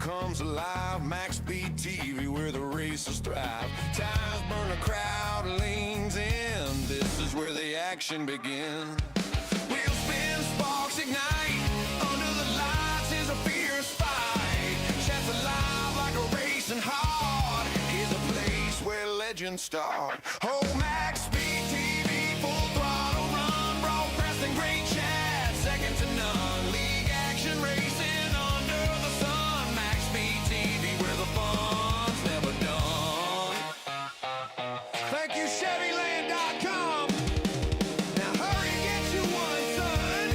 comes alive. MaxSpeedTV, where the races thrive. Tires burn, a crowd leans in. This is where the action begins. Wheels spin, sparks ignite. Under the lights is a fierce fight. Chat's alive like a racing heart. Is a place where legends start. Oh, MaxSpeedTV, full throttle run. Broadcasting great chat, second to none. League action racing under the sun. MaxSpeedTV, where the fun's never done. Thank you, Chevyland.com. Now hurry and get you one, son.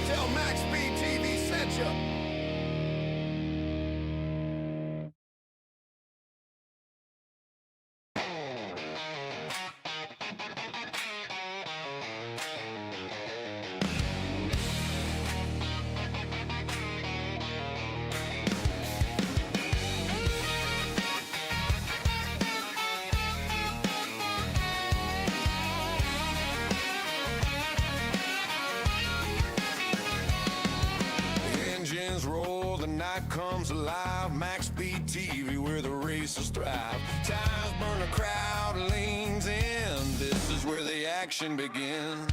Tell MaxSpeedTV sent you. Engines roar, the night comes alive. MaxSpeedTV, where the races thrive. Tires burn, a crowd leans in. This is where the action begins.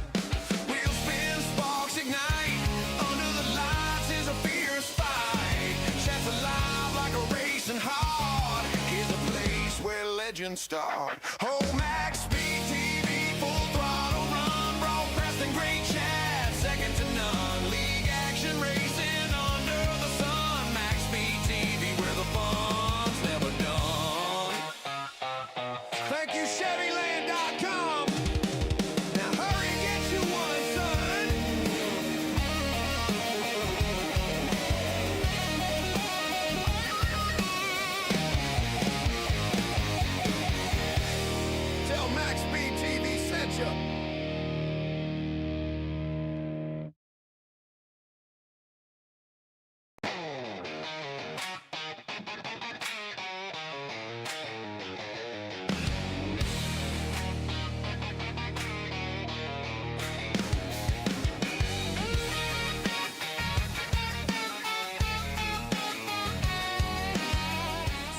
Wheels spin, sparks ignite. Under the lights is a fierce fight. Chat's alive like a racing heart. Is a place where legends start. Oh, MaxSpeedTV, full throttle run. Broadcasting great chat, second to none. League action racing under the sun. MaxSpeedTV, where the fun's never done. Thank you, Chevyland.com. Now hurry and get you one, son. Tell MaxSpeedTV sent you.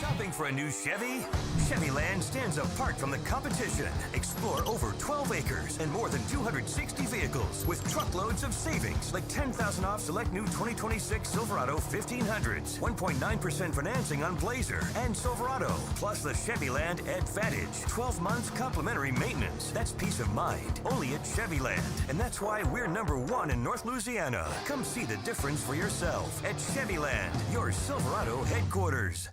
Shopping for a new Chevy? Chevyland stands apart from the competition. Explore over 12 acres and more than 260 vehicles with truckloads of savings, like $10,000 off select new 2026 Silverado 1500s, 1.9% financing on Blazer and Silverado, plus the Chevyland Advantage, 12 months complimentary maintenance. That's peace of mind, only at Chevyland. And that's why we're #1 in North Louisiana. Come see the difference for yourself at Chevyland, your Silverado headquarters.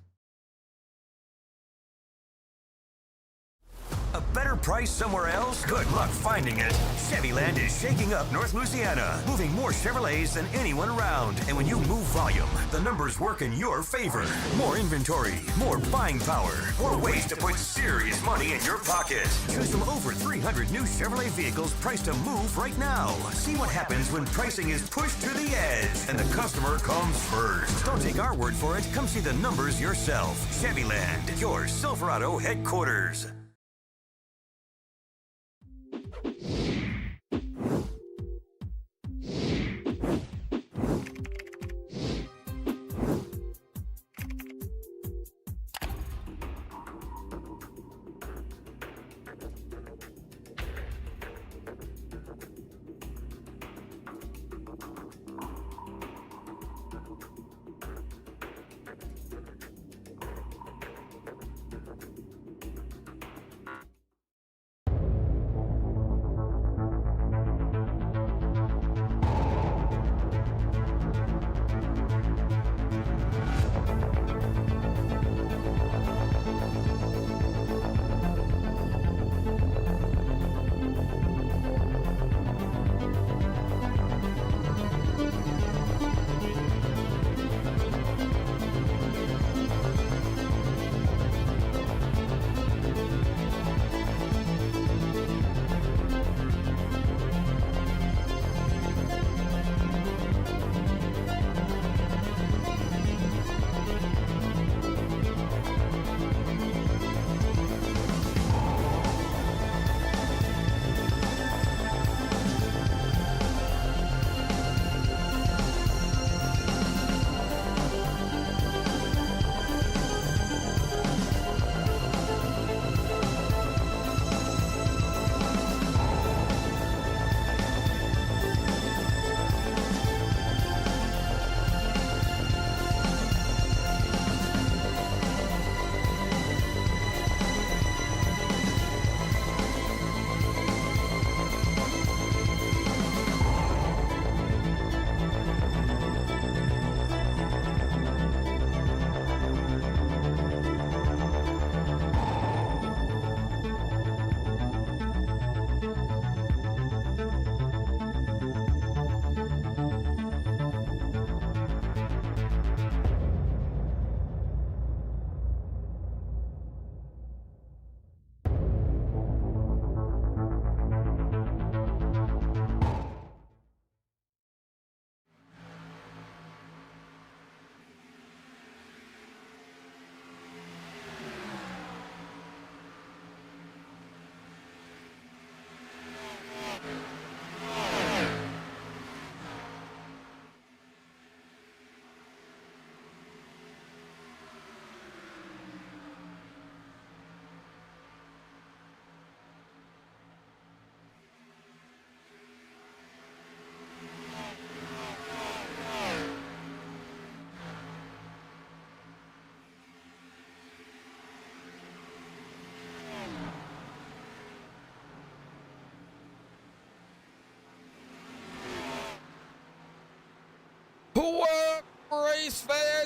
A better price somewhere else? Good luck finding it. Chevyland is shaking up North Louisiana, moving more Chevrolets than anyone around. And when you move volume, the numbers work in your favor. More inventory, more buying power, more ways to put serious money in your pocket. Choose from over 300 new Chevrolet vehicles priced to move right now. See what happens when pricing is pushed to the edge and the customer comes first. Don't take our word for it. Come see the numbers yourself. Chevyland, your Silverado headquarters.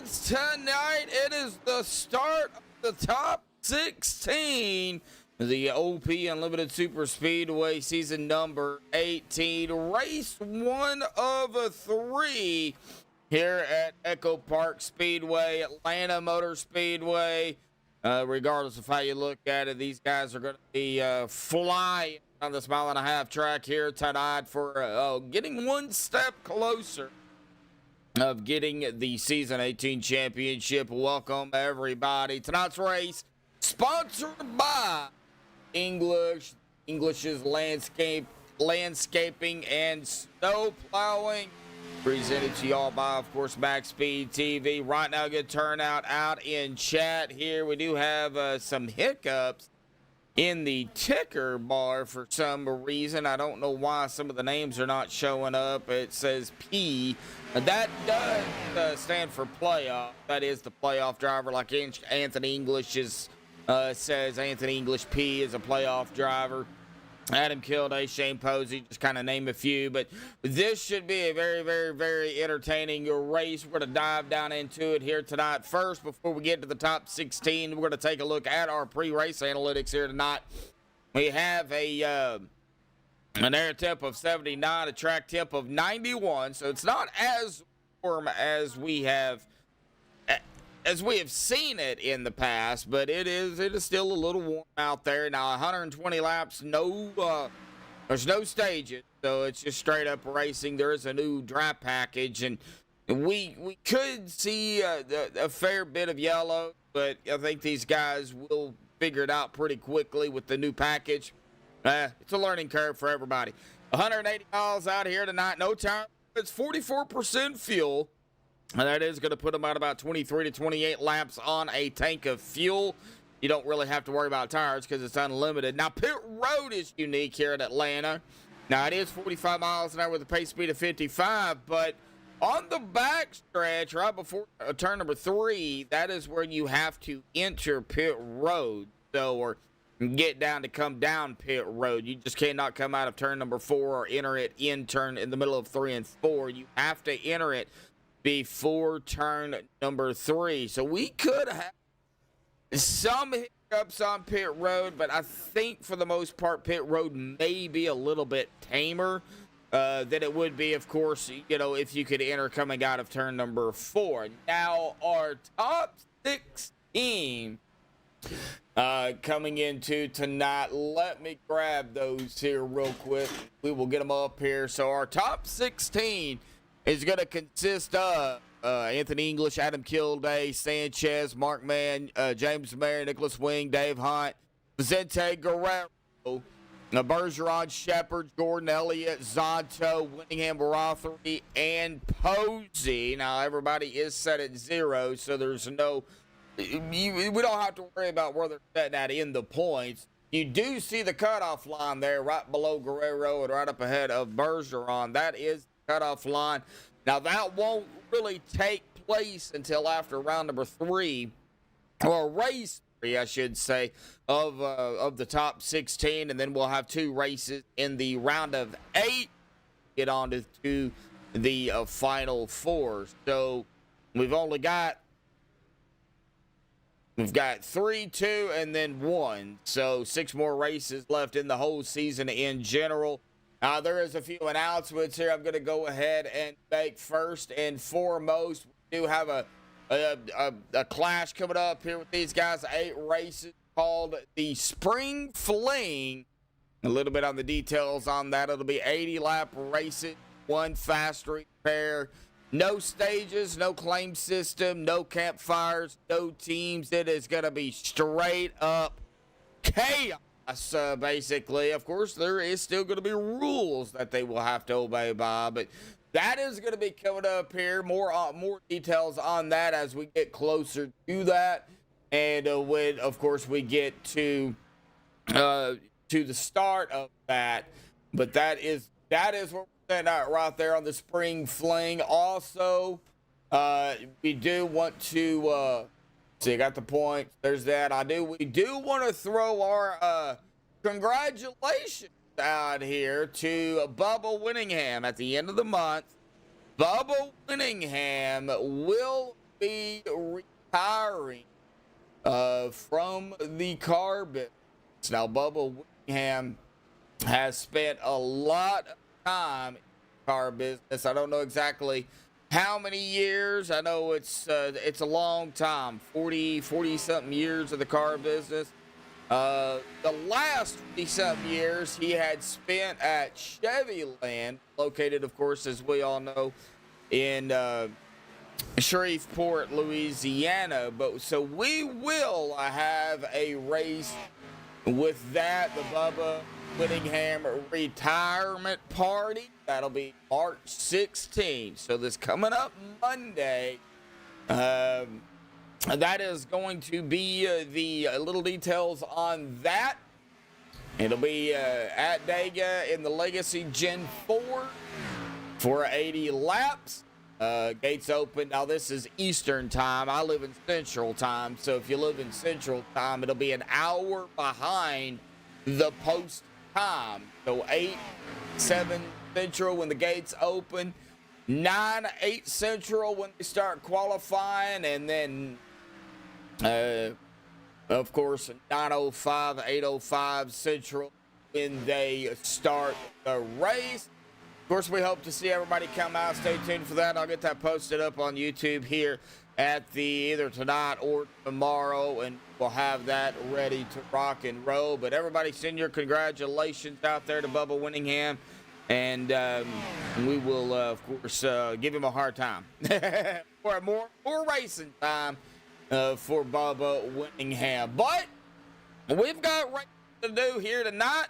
Friends, tonight it is the start of the top 16, the OP Unlimited Super Speedway season number 18, race 1 of 3 here at Echo Park Speedway, Atlanta Motor Speedway. Regardless of how you look at it, these guys are going to be flying on this mile-and-a-half track here tonight for getting one step closer of getting the season 18 championship. Welcome everybody. Tonight's race sponsored by English's landscaping and snow plowing. Presented to y'all by, of course, MaxSpeedTV. Right now, good turnout out in chat here. We do have some hiccups in the ticker bar for some reason. I don't know why some of the names are not showing up. It says P. That does stand for playoff. That is the playoff driver, like Anthony English says. Anthony English P is a playoff driver. Adam Kilday, Shane Posey, just kind of name a few. But this should be a very, very, very entertaining race. We're going to dive down into it here tonight. First, before we get to the top 16, we're going to take a look at our pre-race analytics here tonight. We have an air temp of 79, a track temp of 91. So it's not as warm as we have seen it in the past, but it is still a little warm out there. Now 120 laps, there's no stages, so it's just straight up racing. There is a new draft package, and we could see a fair bit of yellow, but I think these guys will figure it out pretty quickly with the new package. It's a learning curve for everybody. 180 miles out here tonight, no time. It's 44% fuel. And that is going to put them at about 23 to 28 laps on a tank of fuel. You don't really have to worry about tires because it's unlimited. Now, pit road is unique here in Atlanta. Now, it is 45 miles an hour with a pace speed of 55, but on the back stretch, right before turn number 3, that is where you have to enter pit road. So, or get down to come down pit road. You just cannot come out of turn number 4 or enter it in the middle of 3 and 4. You have to enter it before turn number 3. So we could have some hiccups on pit road, but I think for the most part, pit road may be a little bit tamer than it would be, of course, if you could enter coming out of turn number 4. Now, our top 16 coming into tonight, let me grab those here real quick. We will get them up here. So our top 16 is going to consist of Anthony English, Adam Kilday, Sanchez, Mark Mann, James Mayer, Nicholas Wing, Dave Hunt, Vicente Guerrero, Bergeron, Shepard, Gordon Elliott, Zonto, Winningham, Rothery, and Posey. Now, everybody is set at 0, so there's no we don't have to worry about where they're setting at in the points. You do see the cutoff line there right below Guerrero and right up ahead of Bergeron. That is cutoff line. Now that won't really take place until after round number 3, or race 3, I should say, of the top 16, and then we'll have 2 races in the round of 8. Get on to the final 4. So we've got 3, 2, and then 1. So 6 more races left in the whole season in general. There is a few announcements here I'm going to go ahead and make. First and foremost, we do have a clash coming up here with these guys. 8 races called the Spring Fling. A little bit on the details on that. It'll be 80-lap races, 1 fast repair. No stages, no claim system, no campfires, no teams. It is going to be straight up chaos. Basically, of course, there is still going to be rules that they will have to obey by, but that is going to be coming up here. More details on that as we get closer to that, and when, of course, we get to the start of that. But that is what we're saying out right there on the Spring Fling. Also, we do want to. So you got the point. There's that. We do want to throw our congratulations out here to Bubba Winningham at the end of the month. Bubba Winningham will be retiring from the car business. Now, Bubba Whittingham has spent a lot of time in the car business. I don't know exactly how many years. I know it's a long time, 40 something years of the car business. The last 40-something years he had spent at Chevy Land, located, of course, as we all know, in Shreveport, Louisiana. But so we will have a race with that, the Bubba Whittingham retirement party. That'll be March 16th. So this coming up Monday. That is going to be the little details on that. It'll be at Dega in the Legacy Gen 4 for 80 laps. Gates open. Now, this is Eastern time. I live in Central time. So if you live in Central time, it'll be an hour behind the post time. So 8-7 Central when the gates open. 9-8 Central when they start qualifying. And then of course, 9:05, 8:05 Central when they start the race. Of course, we hope to see everybody come out. Stay tuned for that. I'll get that posted up on YouTube here at the either tonight or tomorrow, and we'll have that ready to rock and roll. But everybody, send your congratulations out there to Bubba Whittingham, and we will, of course, give him a hard time for more racing time. For Bubba Whittingham. But we've got racing to do here tonight,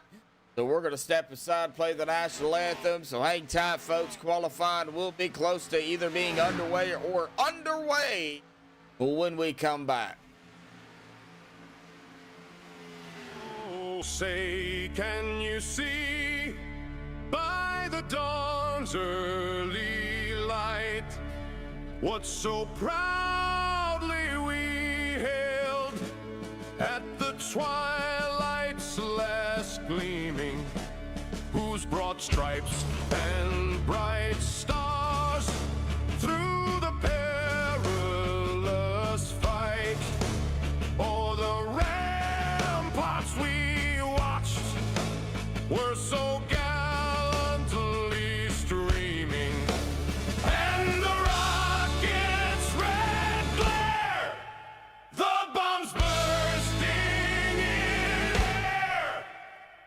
so we're going to step aside, play the national anthem. So hang tight, folks. Qualifying will be close to either being underway or underway when we come back. Oh, say, can you see by the dawn's early light what so proudly we hailed at the twilight's last gleaming, whose broad stripes and bright stars through the perilous fight o'er the ramparts we watched were so gallantly streaming, and the rocket's red glare, the bombs bursting in air,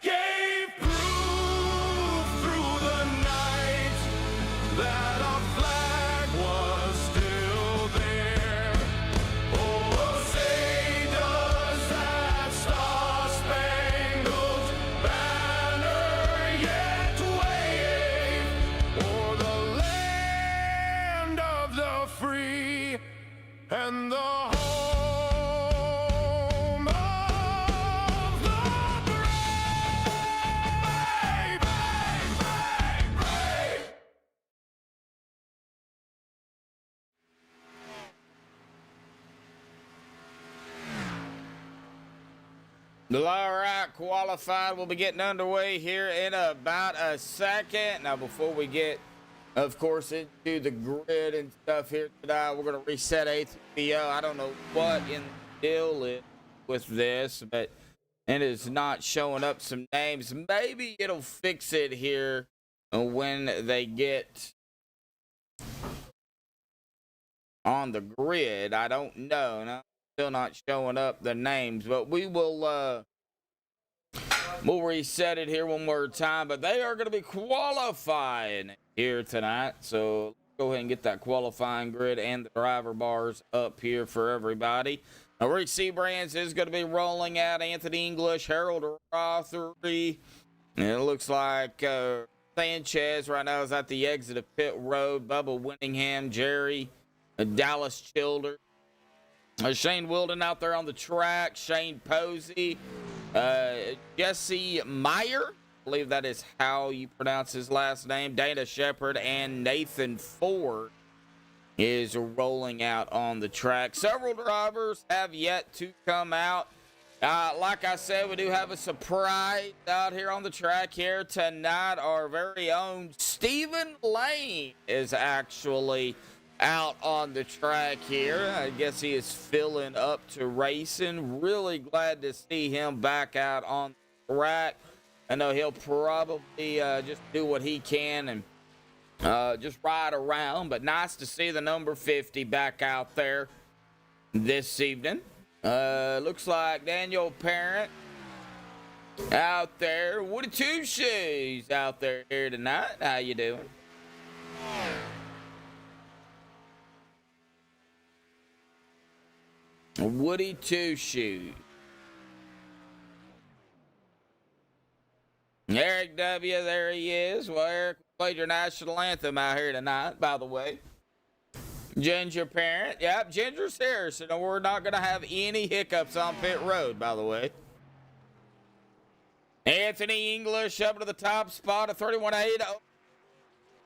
gave proof through the night that our flag was still there. Oh, say does that star-spangled banner yet wave o'er the land of the free and the home of the brave, brave, brave, brave. All right, qualified. We'll be getting underway here in about a second. Now, before we get, of course, into the grid and stuff here tonight, we're going to reset ATVO. I don't know what in the deal is with this, but it is not showing up some names. Maybe it'll fix it here when they get on the grid. I don't know. No, still not showing up the names, but we will we'll reset it here one more time. But they are going to be qualifying here tonight, so let's go ahead and get that qualifying grid and the driver bars up here for everybody. Now, Rick Seabrands is going to be rolling out. Anthony English, Harold Rothery, and it looks like Sanchez right now is at the exit of pit road. Bubba Whittingham, Jerry, Dallas Childers, Shane Wilden out there on the track, Shane Posey, Jesse Meyer, I believe that is how you pronounce his last name, Dana Shepard, and Nathan Ford is rolling out on the track. Several drivers have yet to come out. Like I said, we do have a surprise out here on the track here tonight. Our very own Stephen Lane is actually out on the track here. I guess he is filling up to racing. Really glad to see him back out on the track. I know he'll probably just do what he can and just ride around, but nice to see the number 50 back out there this evening. Looks like Daniel Parent out there. Woody Two Shoes out there here tonight. How you doing? Woody Two Shoes. Eric W., there he is. Well, Eric played your national anthem out here tonight, by the way. Ginger Parent. Yep, Ginger's here, so we're not going to have any hiccups on pit road, by the way. Anthony English up to the top spot of 31.8.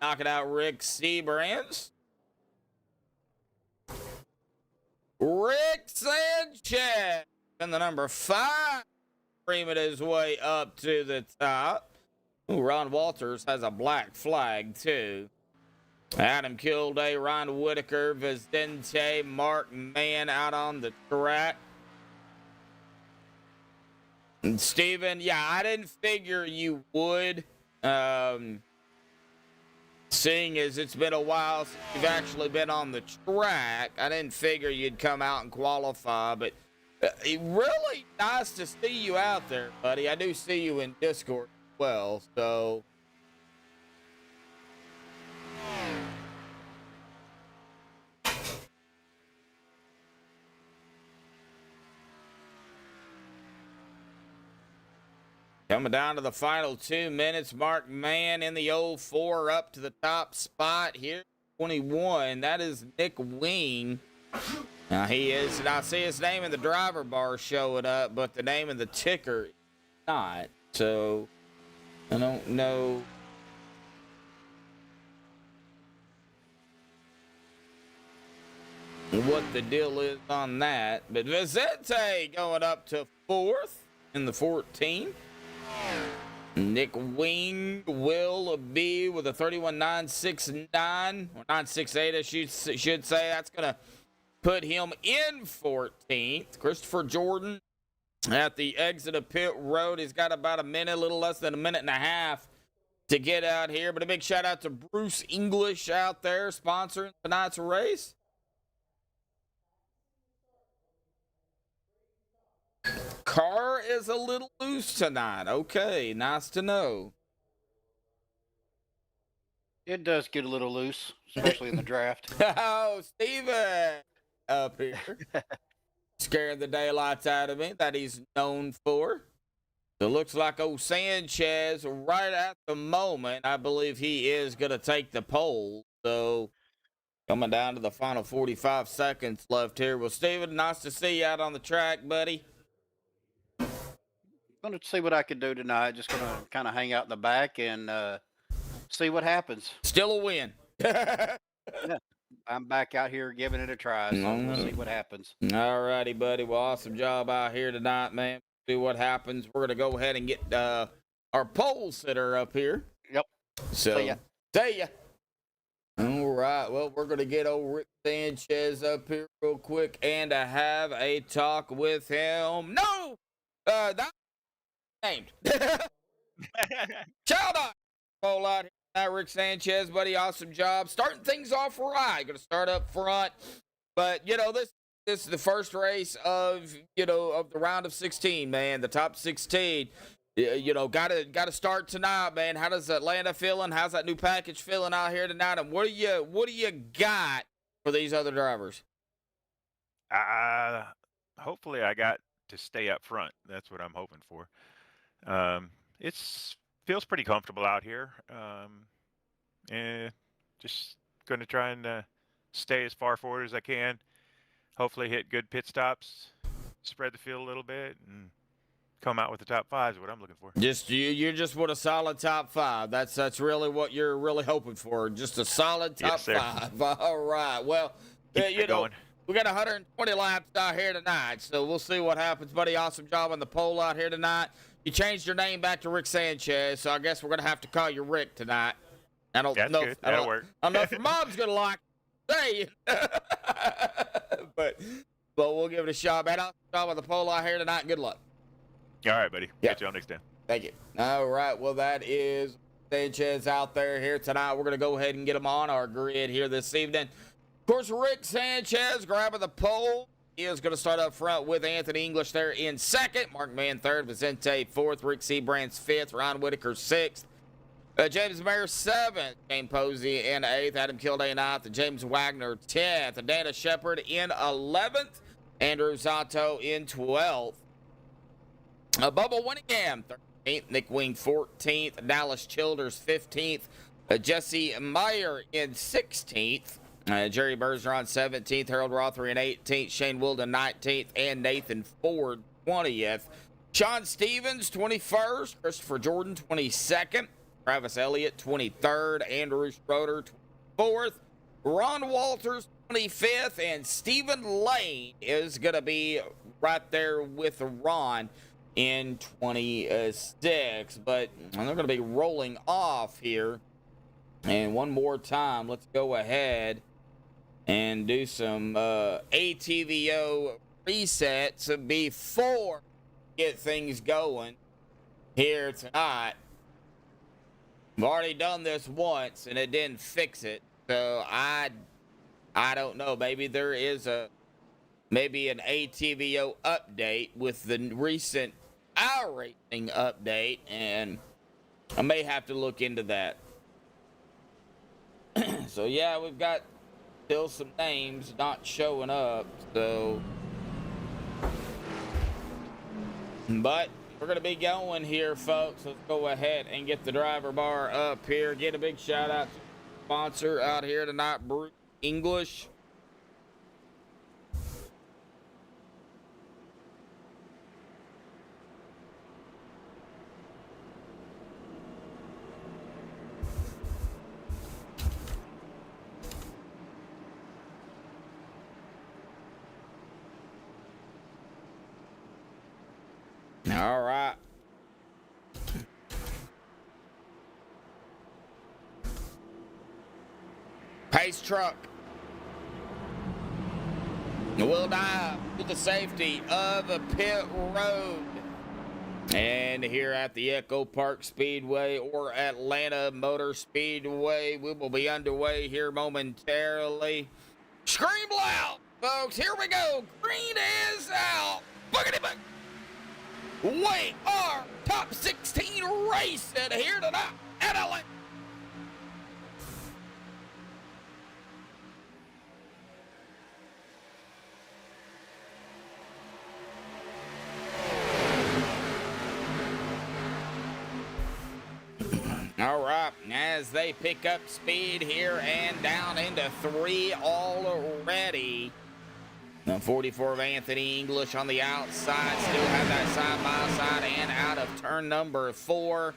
Knocking out Rick Seabrands. Rick Sanchez and the number 5 creaming his way up to the top. Ooh, Ron Walters has a black flag too. Adam Kilday, Ron Whitaker, Vicente, Mark Mann out on the track. And Steven, yeah, I didn't figure you would. Seeing as it's been a while since you've actually been on the track, I didn't figure you'd come out and qualify, but really nice to see you out there, buddy. I do see you in Discord as well, so. Coming down to the final 2 minutes, Mark Mann in the 04 up to the top spot here, 21. That is Nick Wing. Now he is, and I see his name in the driver bar showing up, but the name in the ticker is not. So I don't know. What the deal is on that. But Vicente going up to 4th in the 14. Nick Wing will be with a 31.969 or 968, I should say. That's going to put him in 14th. Christopher Jordan at the exit of pit road. He's got about a minute, a little less than a minute and a half to get out here. But a big shout out to Bruce English out there sponsoring tonight's race. Car is a little loose tonight. Okay, nice to know. It does get a little loose, especially in the draft. Oh, Steven up here. Scaring the daylights out of me that he's known for. So it looks like old Sanchez right at the moment, I believe he is going to take the pole. So coming down to the final 45 seconds left here. Well, Steven, nice to see you out on the track, buddy. Going to see what I can do tonight. Just going to kind of hang out in the back and see what happens. Still a win. Yeah, I'm back out here giving it a try, so we'll see what happens. All righty, buddy. Well, awesome job out here tonight, man. See what happens. We're going to go ahead and get our pole sitter up here. Yep. So, see ya. See ya. All right. Well, we're going to get old Rick Sanchez up here real quick and to have a talk with him. No! That's named. Shout out. Pole out here. Rick Sanchez, buddy. Awesome job. Starting things off right. Going to start up front. But, you know, this is the first race of, you know, of the round of 16, man. The top 16. You know, gotta start tonight, man. How does Atlanta feeling? How's that new package feeling out here tonight? And what do you got for these other drivers? Hopefully I got to stay up front. That's what I'm hoping for. It's feels pretty comfortable out here. And just going to try and stay as far forward as I can. Hopefully hit good pit stops, spread the field a little bit, and come out with the top 5 is what I'm looking for. Just you just want a solid top 5. That's really what you're really hoping for. Just a solid top 5. All right. Well, you know, we got 120 laps out here tonight, so we'll see what happens, buddy. Awesome job on the pole out here tonight. You changed your name back to Rick Sanchez, so I guess we're gonna have to call you Rick tonight. I don't That's know. Good. That'll work. I don't know if your mom's gonna like it. saying. but we'll give it a shot, man. I'll start with the pole out here tonight. Good luck. All right, buddy. Yeah. Catch y'all next time. Thank you. All right. Well, that is Sanchez out there here tonight. We're going to go ahead and get him on our grid here this evening. Of course, Rick Sanchez grabbing the pole. He is going to start up front with Anthony English there in second. Mark Mann third. Vicente fourth. Rick Seabrand's fifth. Ryan Whitaker sixth. James Mayer seventh. Shane Posey in eighth. Adam Kilday ninth. James Wagner 10th. Dana Shepard in 11th. Andrew Zato in 12th. Bubba Winningham 13th. Nick Wing 14th. Dallas Childers 15th. Jesse Meyer in 16th. Jerry Bergeron 17th. Harold Rothery in 18th. Shane Wilden 19th. And Nathan Ford 20th. Sean Stevens 21st. Christopher Jordan 22nd. Travis Elliott 23rd. Andrew Schroeder 24th. Ron Walters 25th. And Stephen Lane is going to be right there with Ron in 26. But they're going to be rolling off here. And one more time, let's go ahead and do some ATVO resets before we get things going here tonight. I've already done this once and it didn't fix it, so I don't know. Maybe there is an ATVO update with the recent iRacing update, and I may have to look into that. So yeah, we've got still some names not showing up, so but we're gonna be going here, folks. Let's go ahead and get the driver bar up here. Get a big shout out to the sponsor out here tonight, Bruce English. All right. Pace truck will dive to the safety of a pit road. And here at the Echo Park Speedway or Atlanta Motor Speedway, we will be underway here momentarily. Scream loud, folks. Here we go. Green is out. Boogity boog. We are top 16 racing here tonight at Atlanta. All right, as they pick up speed here and down into 3 already. The 44 of Anthony English on the outside. Still have that side-by-side and out of turn number 4.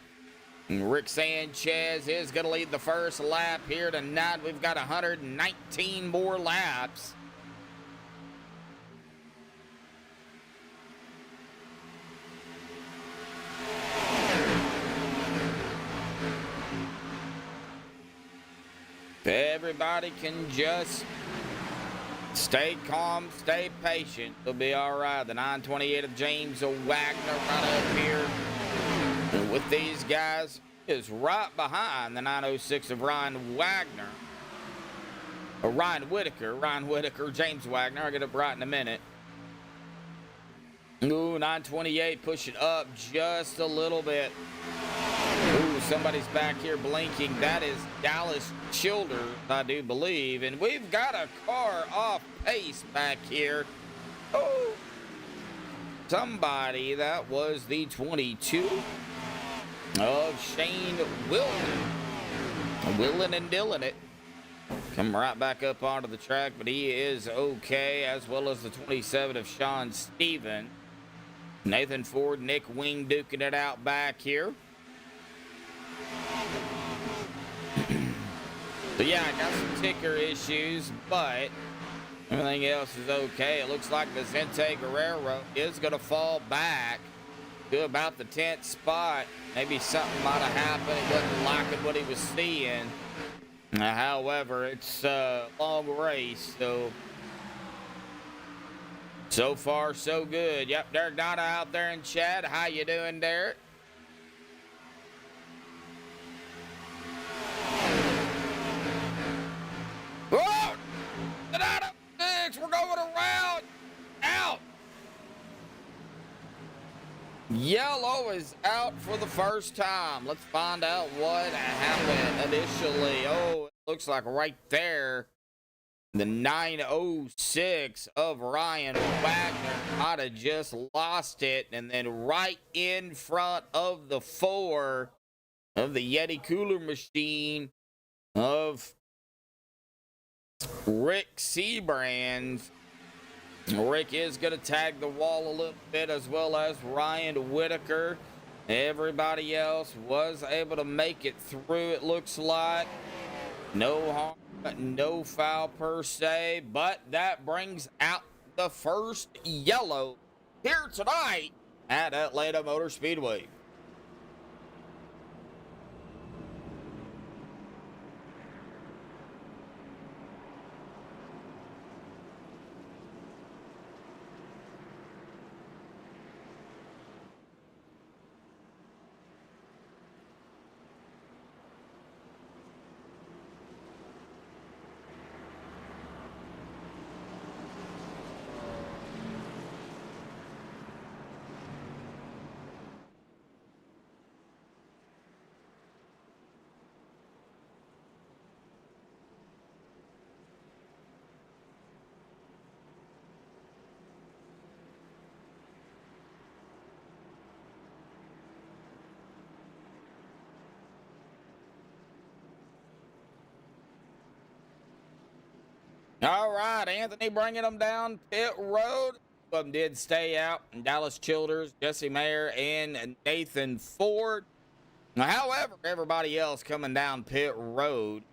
And Rick Sanchez is going to lead the first lap here tonight. We've got 119 more laps. If everybody can just stay calm, stay patient, it'll be all right. The 928 of James Wagner right up here with these guys is right behind the 906 of Ryan Wagner. Or Ryan Whitaker, James Wagner. I'll get up right in a minute. Ooh, 928 pushing up just a little bit. Ooh, somebody's back here blinking. That is Dallas Childers, I do believe. And we've got a car off pace back here. Oh, somebody. That was the 22 of Shane Wilden. Willing and Dillon it. Come right back up onto the track, but he is okay, as well as the 27 of Sean Stevens. Nathan Ford, Nick Wing duking it out back here. So yeah, I got some ticker issues, but everything else is okay. It looks like Vicente Guerrero is going to fall back to about the 10th spot. Maybe something might have happened. He wasn't liking what he was seeing. However, it's a long race, so far so good. Yep, Derek Donna out there in chat. How you doing, Derek? Whoa! Donata 6, we're going around. Out. Yellow is out for the first time. Let's find out what happened initially. Oh, it looks like right there, the 906 of Ryan Wagner might have just lost it. And then right in front of the 4 of the Yeti cooler machine of Rick Seabrand. Rick is going to tag the wall a little bit, as well as Ryan Whitaker. Everybody else was able to make it through, it looks like. No harm, no foul per se, but that brings out the first yellow here tonight at Atlanta Motor Speedway. All right, Anthony bringing them down pit road. Some of them did stay out. Dallas Childers, Jesse Mayer, and Nathan Ford. However, everybody else coming down pit road.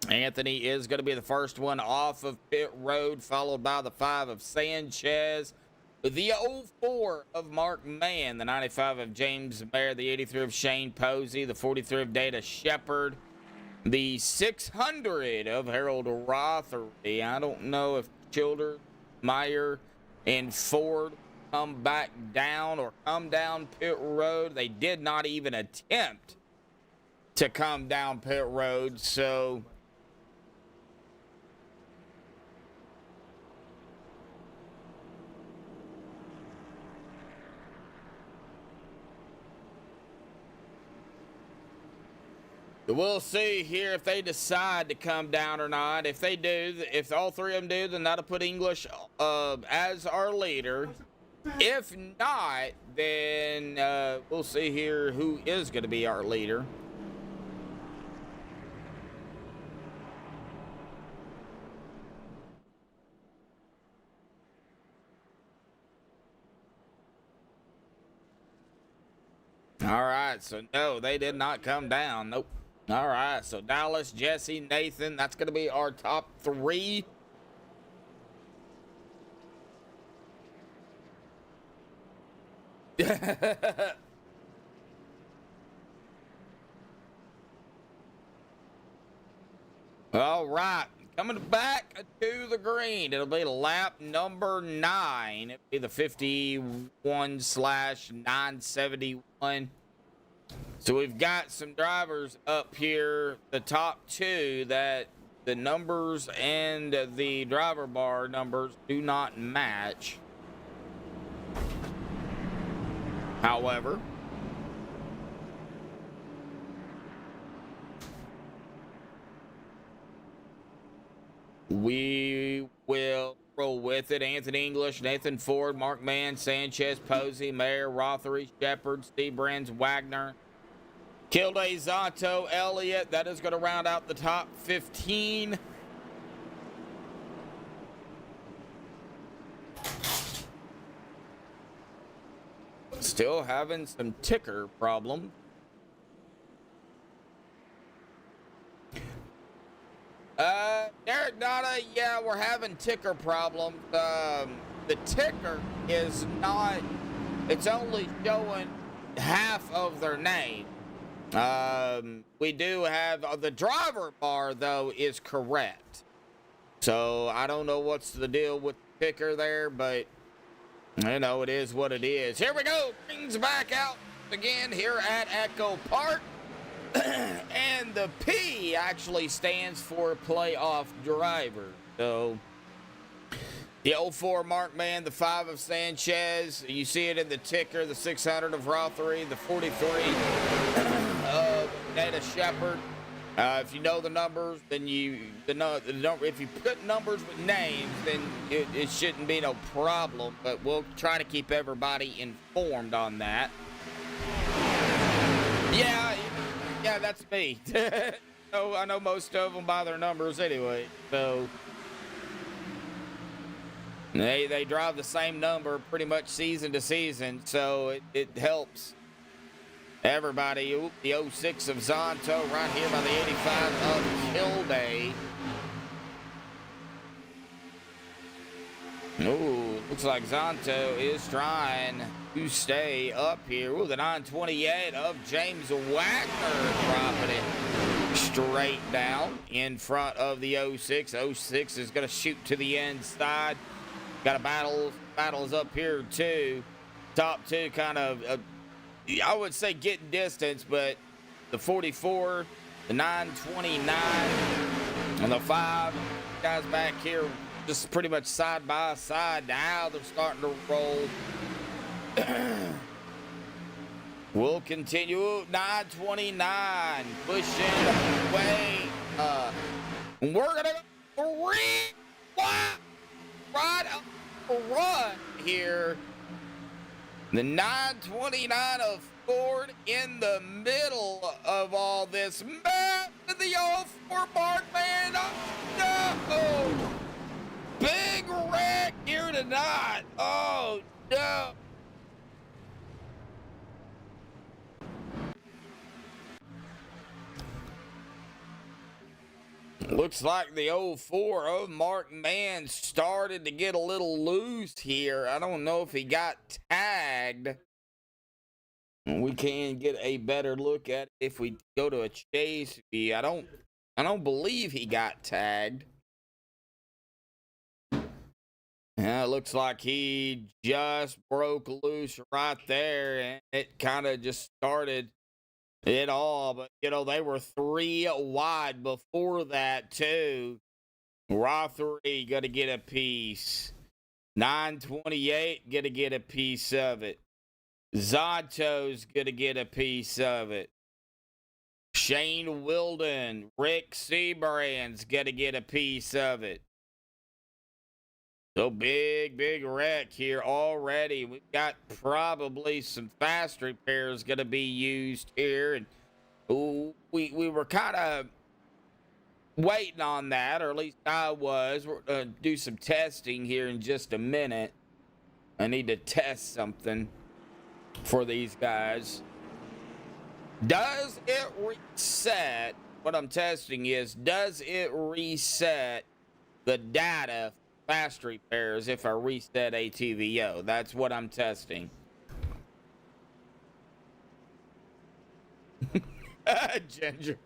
Anthony is going to be the first one off of pit road, followed by the 5 of Sanchez, the 04 of Mark Mann, the 95 of James Mayer, the 83 of Shane Posey, the 43 of Data Shepard, the 600 of Harold Rotherty. I don't know if Childers, Meyer, and Ford come back down or come down pit road. They did not even attempt to come down pit road, so we'll see here if they decide to come down or not. If they do, if all 3 of them do, then that'll put English as our leader. If not, then we'll see here who is going to be our leader. All right, so no, they did not come down. Nope. All right, so Dallas, Jesse, Nathan, that's going to be our top 3. All right, coming back to the green. It'll be lap number 9. It'll be the 51/971. So we've got some drivers up here, the top 2, that the numbers and the driver bar numbers do not match. However, we will roll with it. Anthony English, Nathan Ford, Mark Mann, Sanchez, Posey, Mayer, Rothery, Shepard, Steve Brands, Wagner, Kilday, Zato, Elliott. That is going to round out the top 15. Still having some ticker problems. Derek Donna, yeah, we're having ticker problems. The ticker is not, it's only showing half of their name. We do have the driver bar, though, is correct. So I don't know what's the deal with the picker there, but you know, it is what it is. Here we go. Brings back out again here at Echo Park. And the P actually stands for playoff driver. So the 04 Markman, the 5 of Sanchez. You see it in the ticker, the 600 of Rothery, the 43 of Dana Shepard. If you know the numbers, then if you put numbers with names, then it shouldn't be no problem. But we'll try to keep everybody informed on that. Yeah, that's me. So I know most of them by their numbers anyway. So they drive the same number pretty much season to season. So it helps everybody. Oop, the 06 of Zonto right here by the 85 of Kilday. Ooh, looks like Zonto is trying to stay up here. Ooh, the 928 of James Wagner dropping it straight down in front of the 06. 06 is going to shoot to the inside. Got a battles up here too. Top two kind of, I would say getting distance, but the 44, the 929, and the 5 guys back here just pretty much side by side. Now they're starting to roll. We'll continue. 929 pushing way up. We're gonna right up a run here. The 929 of Ford in the middle of all this. Man, the 04 Markman. Oh, no. Big wreck here tonight. Oh, no. Looks like the 04 of Markman started to get a little loose here. I don't know if he got tagged. We can get a better look at it if we go to a chase. I don't believe he got tagged. Yeah, it looks like he just broke loose right there, and it kind of just started it all. But, you know, they were 3 wide before that, too. Rothery going to get a piece. 928 going to get a piece of it. Zonto's going to get a piece of it. Shane Wilden, Rick Seabrand's going to get a piece of it. So big wreck here already. We've got probably some fast repairs going to be used here. And we were kind of waiting on that, or at least I was. We're going to do some testing here in just a minute. I need to test something for these guys. Does it reset? What I'm testing is, does it reset the data fast repairs if I reset ATVO? That's what I'm testing. Ginger.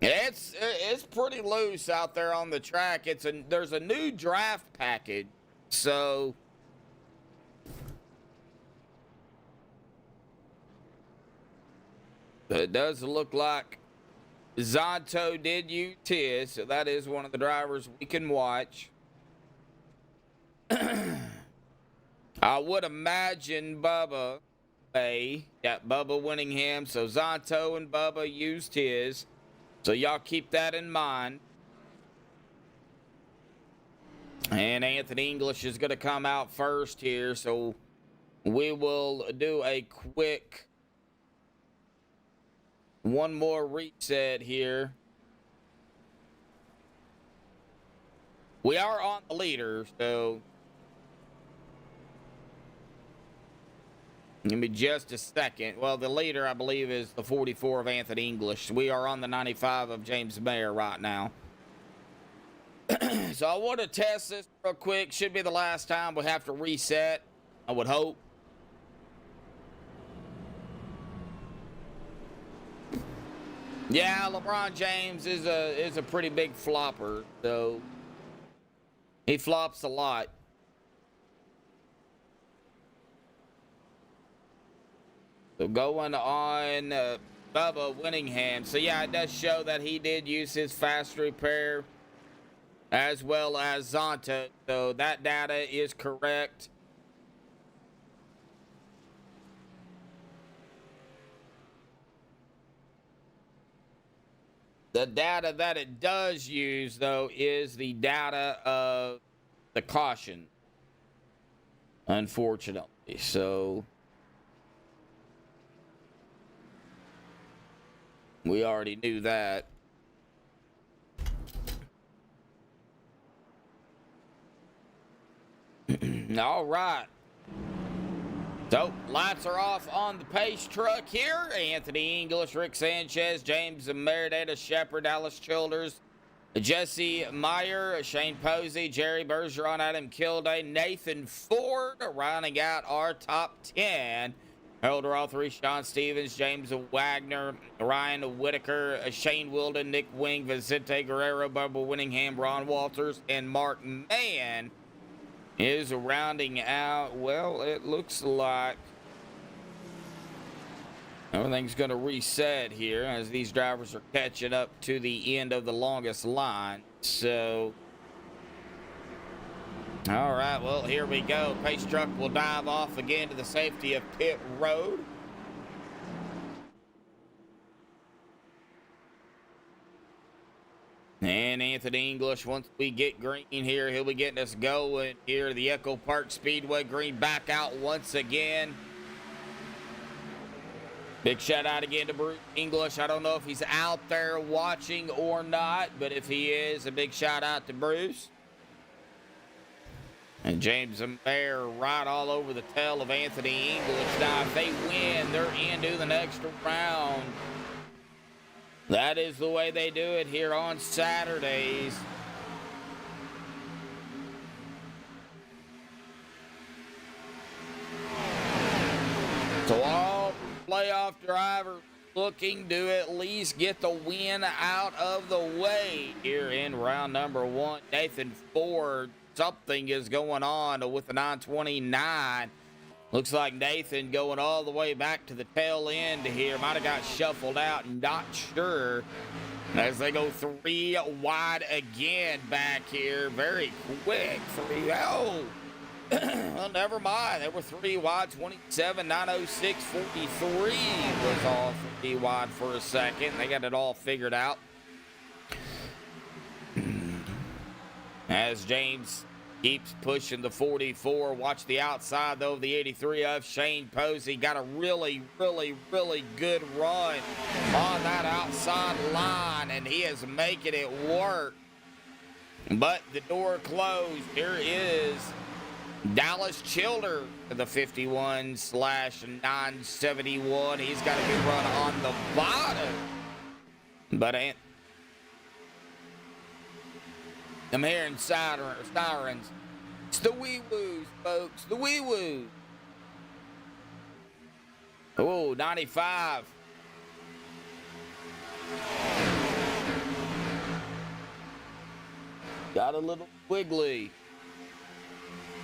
It's pretty loose out there on the track. There's a new draft package, so it does look like Zonto did use his, so that is one of the drivers we can watch. I would imagine Bubba, got Bubba Winningham, so Zonto and Bubba used his. So y'all keep that in mind. And Anthony English is going to come out first here, so we will do a quick one more reset here. We are on the leader, so give me just a second. Well, the leader, I believe, is the 44 of Anthony English. We are on the 95 of James Mayer right now. So I want to test this real quick. Should be the last time we have to reset, I would hope. Yeah, LeBron James is a pretty big flopper, so he flops a lot. So going on Bubba Winningham. So yeah, it does show that he did use his fast repair as well as Zonta. So that data is correct. The data that it does use, though, is the data of the caution, unfortunately. So we already knew that. All right. So, lights are off on the pace truck here. Anthony English, Rick Sanchez, James Meredith, Shepard, Dallas Childers, Jesse Meyer, Shane Posey, Jerry Bergeron, Adam Kilday, Nathan Ford, rounding out our top 10. Harold Rothery, Sean Stevens, James Wagner, Ryan Whitaker, Shane Wilden, Nick Wing, Vicente Guerrero, Bubba Winningham, Ron Walters, and Mark Mann is rounding out. Well, it looks like everything's going to reset here as these drivers are catching up to the end of the longest line. So, all right, well, here we go. Pace truck will dive off again to the safety of pit road. And Anthony English, once we get green here, he'll be getting us going here. The Echo Park Speedway green back out once again. Big shout out again to Bruce English. I don't know if he's out there watching or not, but if he is, a big shout out to Bruce. And James and Bear right all over the tail of Anthony English. Now, if they win, they're into the next round. That is the way they do it here on Saturdays. So all playoff drivers looking to at least get the win out of the way here in round number 1. Nathan Ford, something is going on with the 929. Looks like Nathan going all the way back to the tail end here. Might have got shuffled out, not sure. As they go 3 wide again back here. Very quick. 3-0. Well, never mind. They were 3 wide. 27, 906, 43 was all 3 wide for a second. They got it all figured out. As James keeps pushing the 44. Watch the outside, though, of the 83 of Shane Posey. Got a really, really, really good run on that outside line, and he is making it work. But the door closed. Here is Dallas Childer, the 51/971. He's got a good run on the bottom. But I'm hearing sirens. It's the wee-woos, folks. The wee-woos. Oh, 95. Got a little wiggly.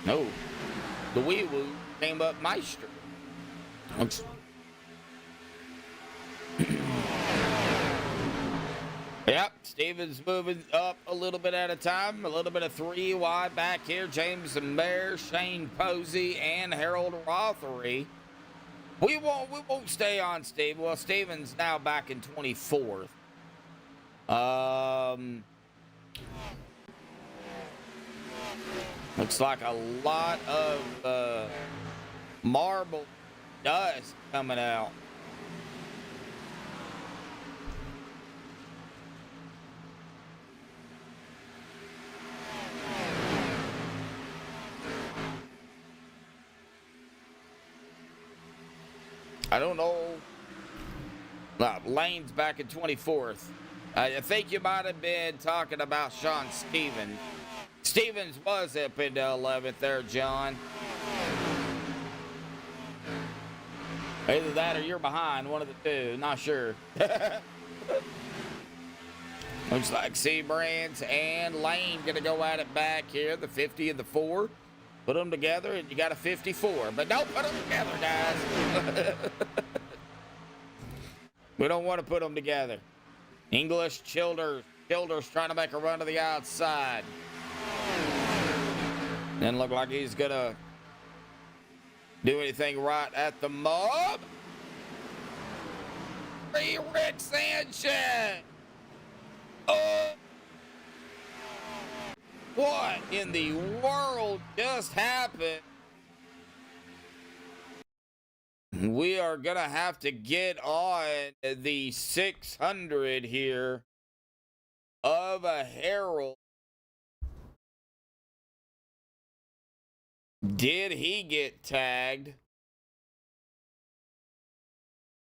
No. The wee-woo came up Meister. Yep, Stevens moving up a little bit at a time. A little bit of 3 wide back here. James Mayer, Shane Posey, and Harold Rothery. We won't stay on Steve. Well, Stevens now back in 24th. Looks like a lot of marble dust coming out. I don't know. Lane's back in 24th. I think you might have been talking about Sean Stevens. Stevens was up into 11th there, John. Either that or you're behind, one of the two. Not sure. Looks like Seabrands and Lane going to go at it back here, the 50 and the 4. Put them together, and you got a 54. But don't put them together, guys. We don't want to put them together. English Childers trying to make a run to the outside. Doesn't look like he's going to do anything right at the mob. Rick Sanchez. Oh. What in the world just happened? We are going to have to get on the 600 here of a Herald. Did he get tagged?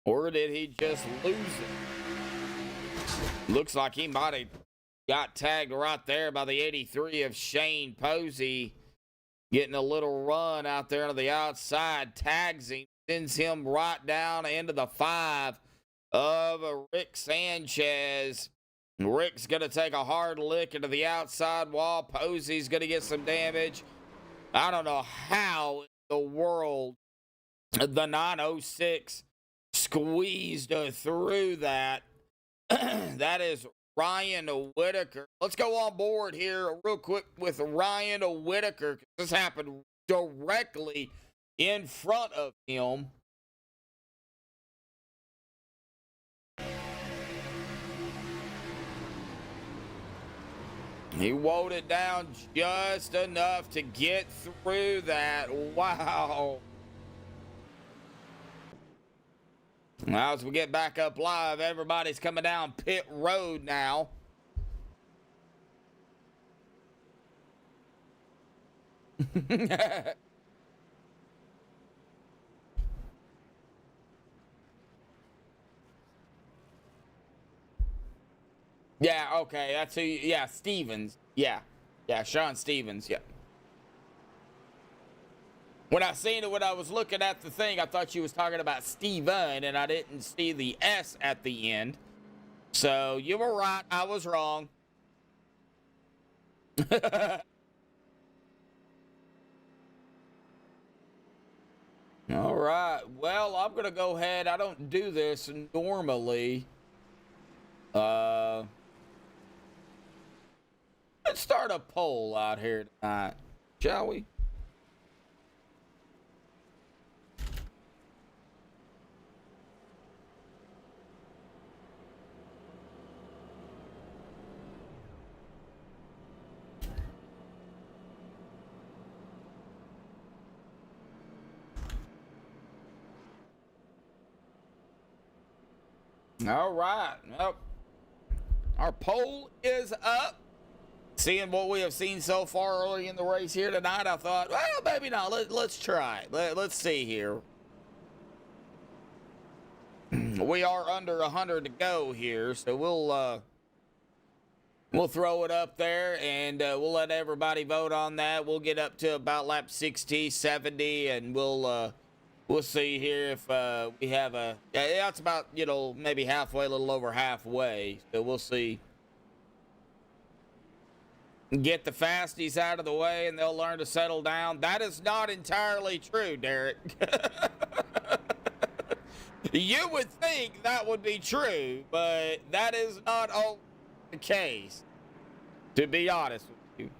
Or did he just lose it? Looks like he might have got tagged right there by the 83 of Shane Posey. Getting a little run out there on the outside. Tags him. Sends him right down into the 5 of Rick Sanchez. Rick's going to take a hard lick into the outside wall. Posey's going to get some damage. I don't know how in the world the 906 squeezed through that. That is Ryan Whitaker. Let's go on board here real quick with Ryan Whitaker. This happened directly in front of him. He wowed it down just enough to get through that. Wow. Now, as we get back up live, everybody's coming down pit road now. Yeah, okay, that's who, yeah, Stevens. Yeah, Sean Stevens, yeah. When I seen it, when I was looking at the thing, I thought you was talking about Steven, and I didn't see the S at the end. So, you were right, I was wrong. All right, well, I'm going to go ahead. I don't do this normally. Let's start a poll out here tonight, shall we? All right. Well, our poll is up. Seeing what we have seen so far early in the race here tonight, I thought, well, maybe not. Let's try it. Let's see here. We are under 100 to go here, so we'll throw it up there, and we'll let everybody vote on that. We'll get up to about lap 60, 70, and we'll see here if we have a. Yeah, it's about, maybe halfway, a little over halfway. So we'll see. Get the fasties out of the way, and they'll learn to settle down. That is not entirely true, Derek. You would think that would be true, but that is not always the case, to be honest with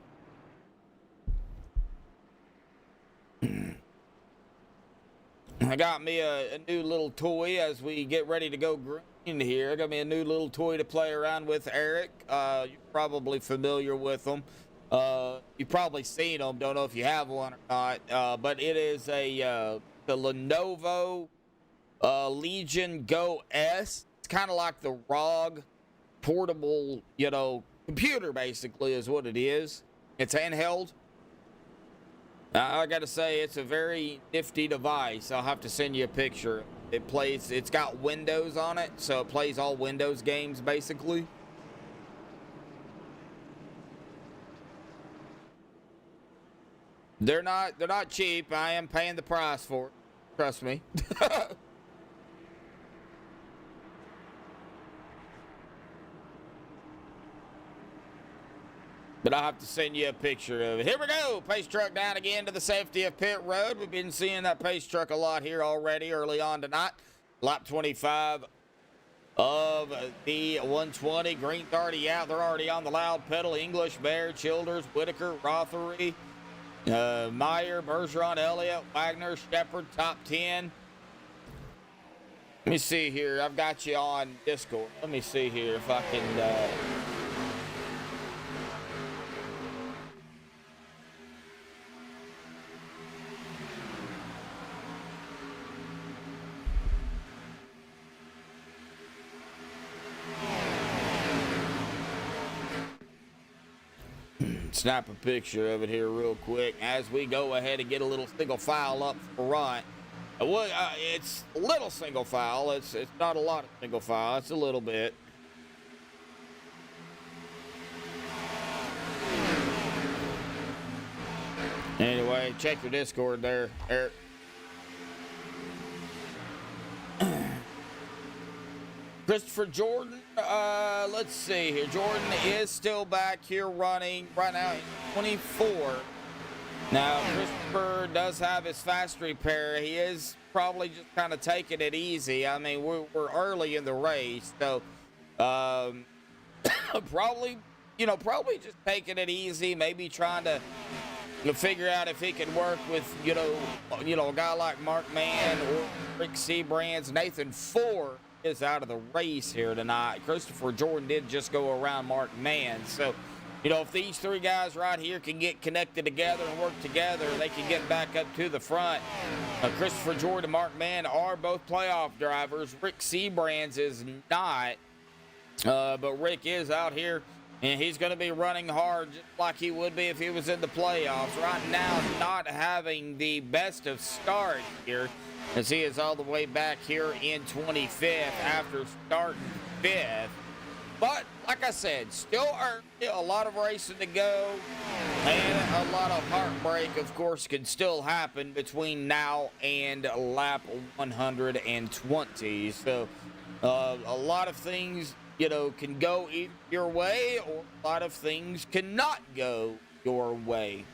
you. I got me a new little toy as we get ready to go green here. I got me a new little toy to play around with, Eric. You're probably familiar with them. You've probably seen them. Don't know if you have one or not. But it is the Lenovo Legion Go S. It's kind of like the ROG portable, computer, basically, is what it is. It's handheld. I gotta say, it's a very nifty device. I'll have to send you a picture. It's got Windows on it, so it plays all Windows games, basically. They're not cheap. I am paying the price for it. Trust me. But I'll have to send you a picture of it. Here we go. Pace truck down again to the safety of pit road. We've been seeing that pace truck a lot here already early on tonight. Lap 25 of the 120. Green's already out. They're already on the loud pedal. English, Bear, Childers, Whitaker, Rothery, Meyer, Bergeron, Elliott, Wagner, Shepard, top 10. Let me see here. I've got you on Discord. Let me see here if I can... snap a picture of it here real quick as we go ahead and get a little single file up front. It's a little single file. It's not a lot of single file. It's a little bit. Anyway, check your Discord there, Eric. Christopher Jordan, let's see here. Jordan is still back here running right now in 24. Now, Christopher does have his fast repair. He is probably just kind of taking it easy. I mean, we're early in the race, so probably just taking it easy, maybe trying to figure out if he can work with, a guy like Mark Mann or Rick Seabrands. Nathan Ford is out of the race here tonight. Christopher Jordan did just go around Mark Mann. So, if these three guys right here can get connected together and work together, they can get back up to the front. Christopher Jordan and Mark Mann are both playoff drivers. Rick Seabrands is not, but Rick is out here, and he's going to be running hard just like he would be if he was in the playoffs. Right now, not having the best of starts here, as he is all the way back here in 25th after starting 5th. But, like I said, still a lot of racing to go, and a lot of heartbreak, of course, can still happen between now and lap 120. So, a lot of things, can go your way, or a lot of things cannot go your way.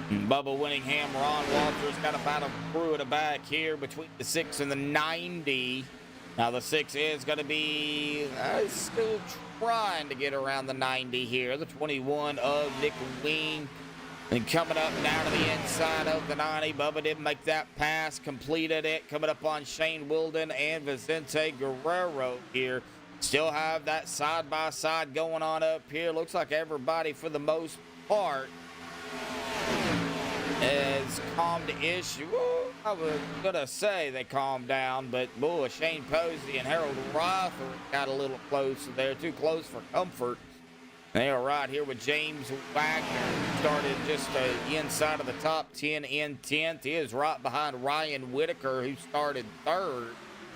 Bubba Winningham, Ron Walters got about a crew at the back here between the 6 and the 90. Now the 6 is going to be still trying to get around the 90 here. The 21 of Nick Ween. And coming up down to the inside of the 90. Bubba didn't make that pass, completed it. Coming up on Shane Wilden and Vicente Guerrero here. Still have that side-by-side going on up here. Looks like everybody, for the most part, is calmed-ish. I was going to say they calmed down, but, boy, Shane Posey and Harold Roth got a little close there, too close for comfort. They are right here with James Wagner, who started just inside of the top 10 in 10th. He is right behind Ryan Whitaker, who started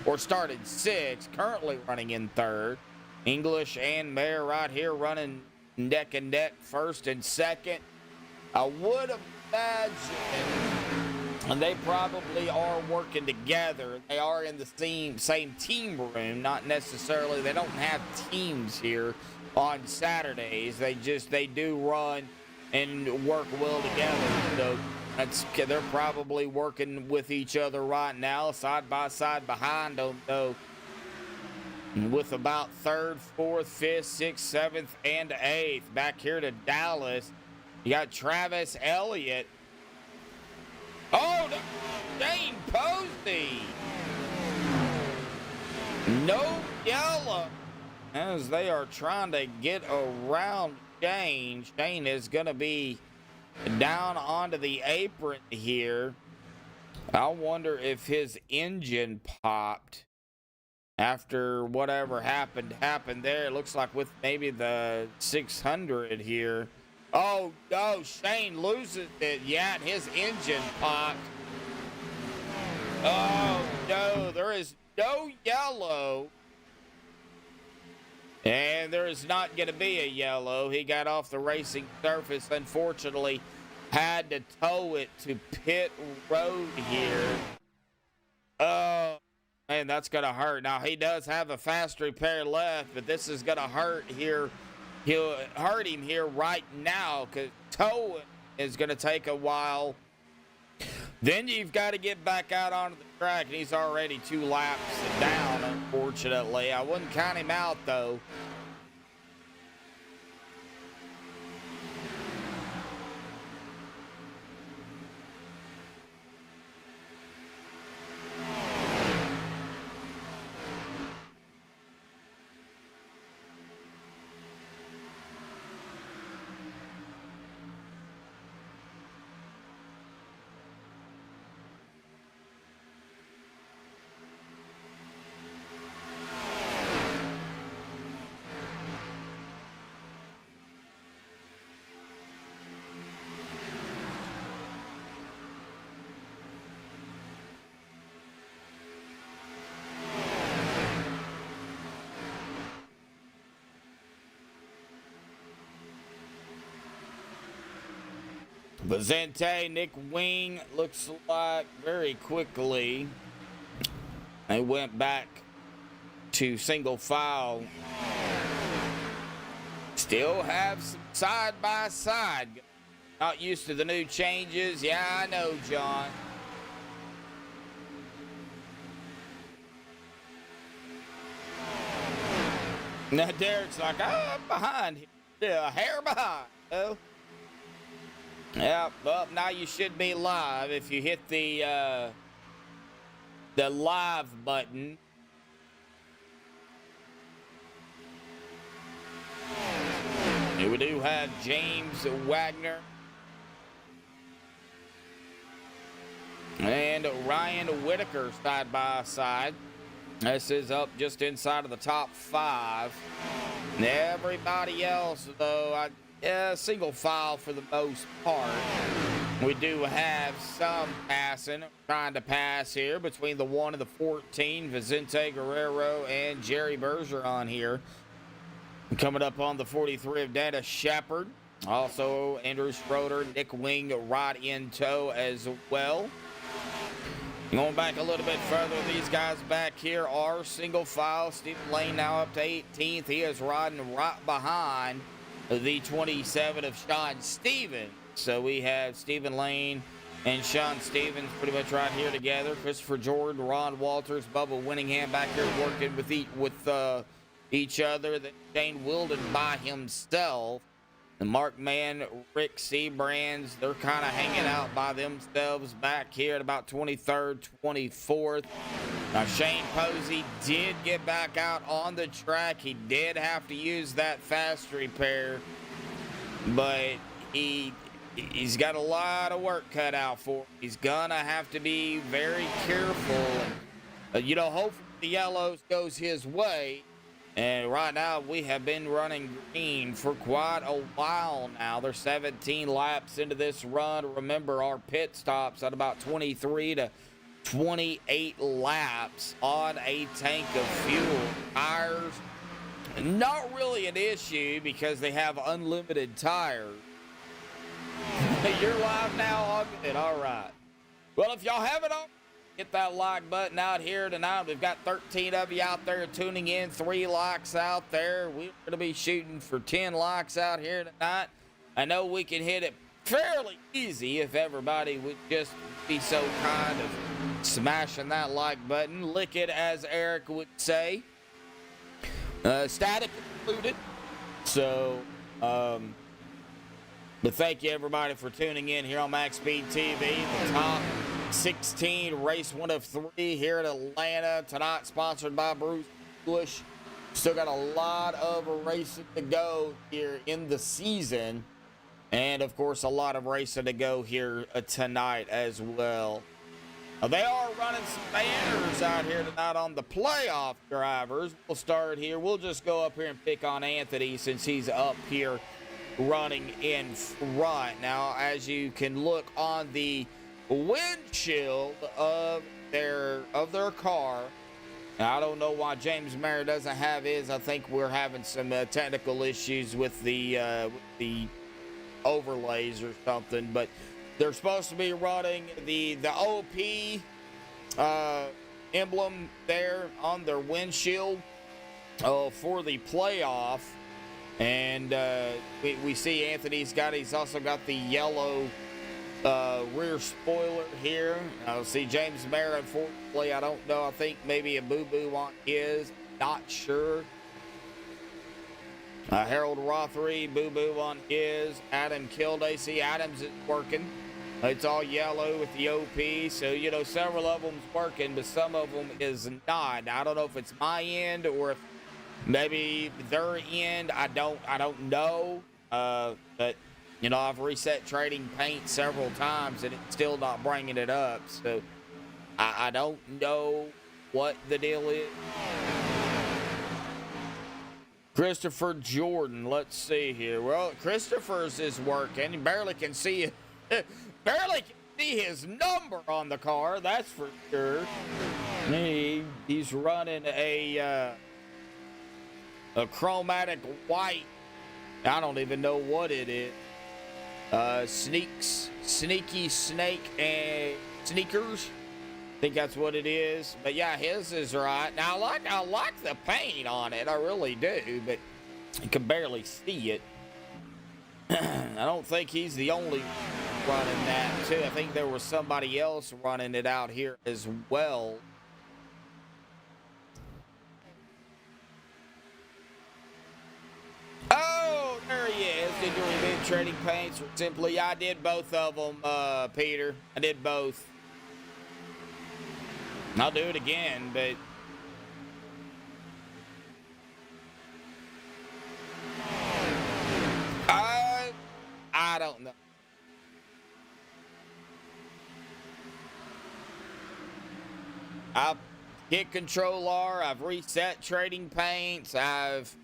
6th, currently running in 3rd. English and Mayer right here running neck and neck, 1st and 2nd. I would imagine, and they probably are working together. They are in the same team room, not necessarily. They don't have teams here on Saturdays. They do run and work well together. So they're probably working with each other right now, side by side behind them, though, with about 3rd, 4th, 5th, 6th, 7th, and 8th. Back here to Dallas, you got Travis Elliott. Oh, Shane Posey. No yellow. As they are trying to get around Shane. Shane is going to be down onto the apron here. I wonder if his engine popped after whatever happened there. It looks like with maybe the 600 here. Oh, no, Shane loses it. Yeah, his engine popped. Oh, no, there is no yellow. And there is not going to be a yellow. He got off the racing surface, unfortunately, had to tow it to pit road here. Oh, man, that's going to hurt. Now, he does have a fast repair left, but this is going to hurt here. He'll hurt him here right now because towing is going to take a while. Then you've got to get back out onto the track, and he's already 2 laps down, unfortunately. I wouldn't count him out, though. Vicente, Nick Wing, looks like very quickly they went back to single file. Still have some side by side. Not used to the new changes. Yeah, I know, John. Now Derek's like, I'm behind him. Yeah, a hair behind. Oh. Yeah, well, now you should be live if you hit the live button. Here we do have James Wagner and Ryan Whitaker side by side. This is up just inside of the top 5. Everybody else, though, single file for the most part. We do have some passing, trying to pass here between the 1 and the 14. Vicente Guerrero and Jerry Bergeron here. Coming up on the 43 of Dana Shepard. Also, Andrew Schroeder, Nick Wing right in tow as well. Going back a little bit further, these guys back here are single file. Stephen Lane now up to 18th. He is riding right behind the 27 of Sean Stevens. So we have Stephen Lane and Sean Stevens pretty much right here together. Christopher Jordan, Ron Walters, Bubba Winningham back here working with each other. Then Shane Wilden by himself. And Mark Mann, Rick Seabrands, they're kind of hanging out by themselves back here at about 23rd, 24th. Now, Shane Posey did get back out on the track. He did have to use that fast repair, but he's got a lot of work cut out for him. He's going to have to be very careful. And, hopefully the yellows goes his way. And right now, we have been running green for quite a while now. They're 17 laps into this run. Remember, our pit stops at about 23 to 28 laps on a tank of fuel. Tires, not really an issue because they have unlimited tires. You're live now, Ogden. All right. Well, if y'all haven't hit that like button out here tonight. We've got 13 of you out there tuning in, 3 likes out there. We're going to be shooting for 10 likes out here tonight. I know we can hit it fairly easy if everybody would just be so kind of smashing that like button. Lick it, as Eric would say. Static included. So, but thank you everybody for tuning in here on MaxSpeedTV. The top 16 race 1 of 3 here in Atlanta tonight, sponsored by Bruce Bush. Still got a lot of racing to go here in the season, and of course a lot of racing to go here tonight as well. They are running some banners out here tonight on the playoff drivers. We'll start here. We'll just go up here and pick on Anthony since he's up here running in front. Now, as you can look on the windshield of their car, I don't know why James Mayer doesn't have his. I think we're having some technical issues with the overlays or something. But they're supposed to be running the OP emblem there on their windshield for the playoff. And we see he's also got the yellow rear spoiler here. See James Mayer, unfortunately, I don't know. I think maybe a boo-boo on his. Not sure. Harold Rothery, boo-boo on his. Adam Kilday. See, Adams is working. It's all yellow with the OP. So, you know, several of them's working, but some of them is not. I don't know if it's my end or if maybe their end. I don't know. But you know, I've reset trading paint several times and it's still not bringing it up. So I don't know what the deal is. Christopher Jordan, let's see here. Well, Christopher's is working. You barely can see it. Barely can see his number on the car, that's for sure. He's running a chromatic white. I don't even know what it is. Sneaky snake and sneakers. I think that's what it is. But yeah, his is right. Now I like the paint on it. I really do, but you can barely see it. I don't think he's the only running that too. I think there was somebody else running it out here as well. Oh, there he is. Did you remove trading paints? Simply, I did both of them, Peter. I did both. I'll do it again, but I don't know. I've hit Control R. I've reset trading paints. I've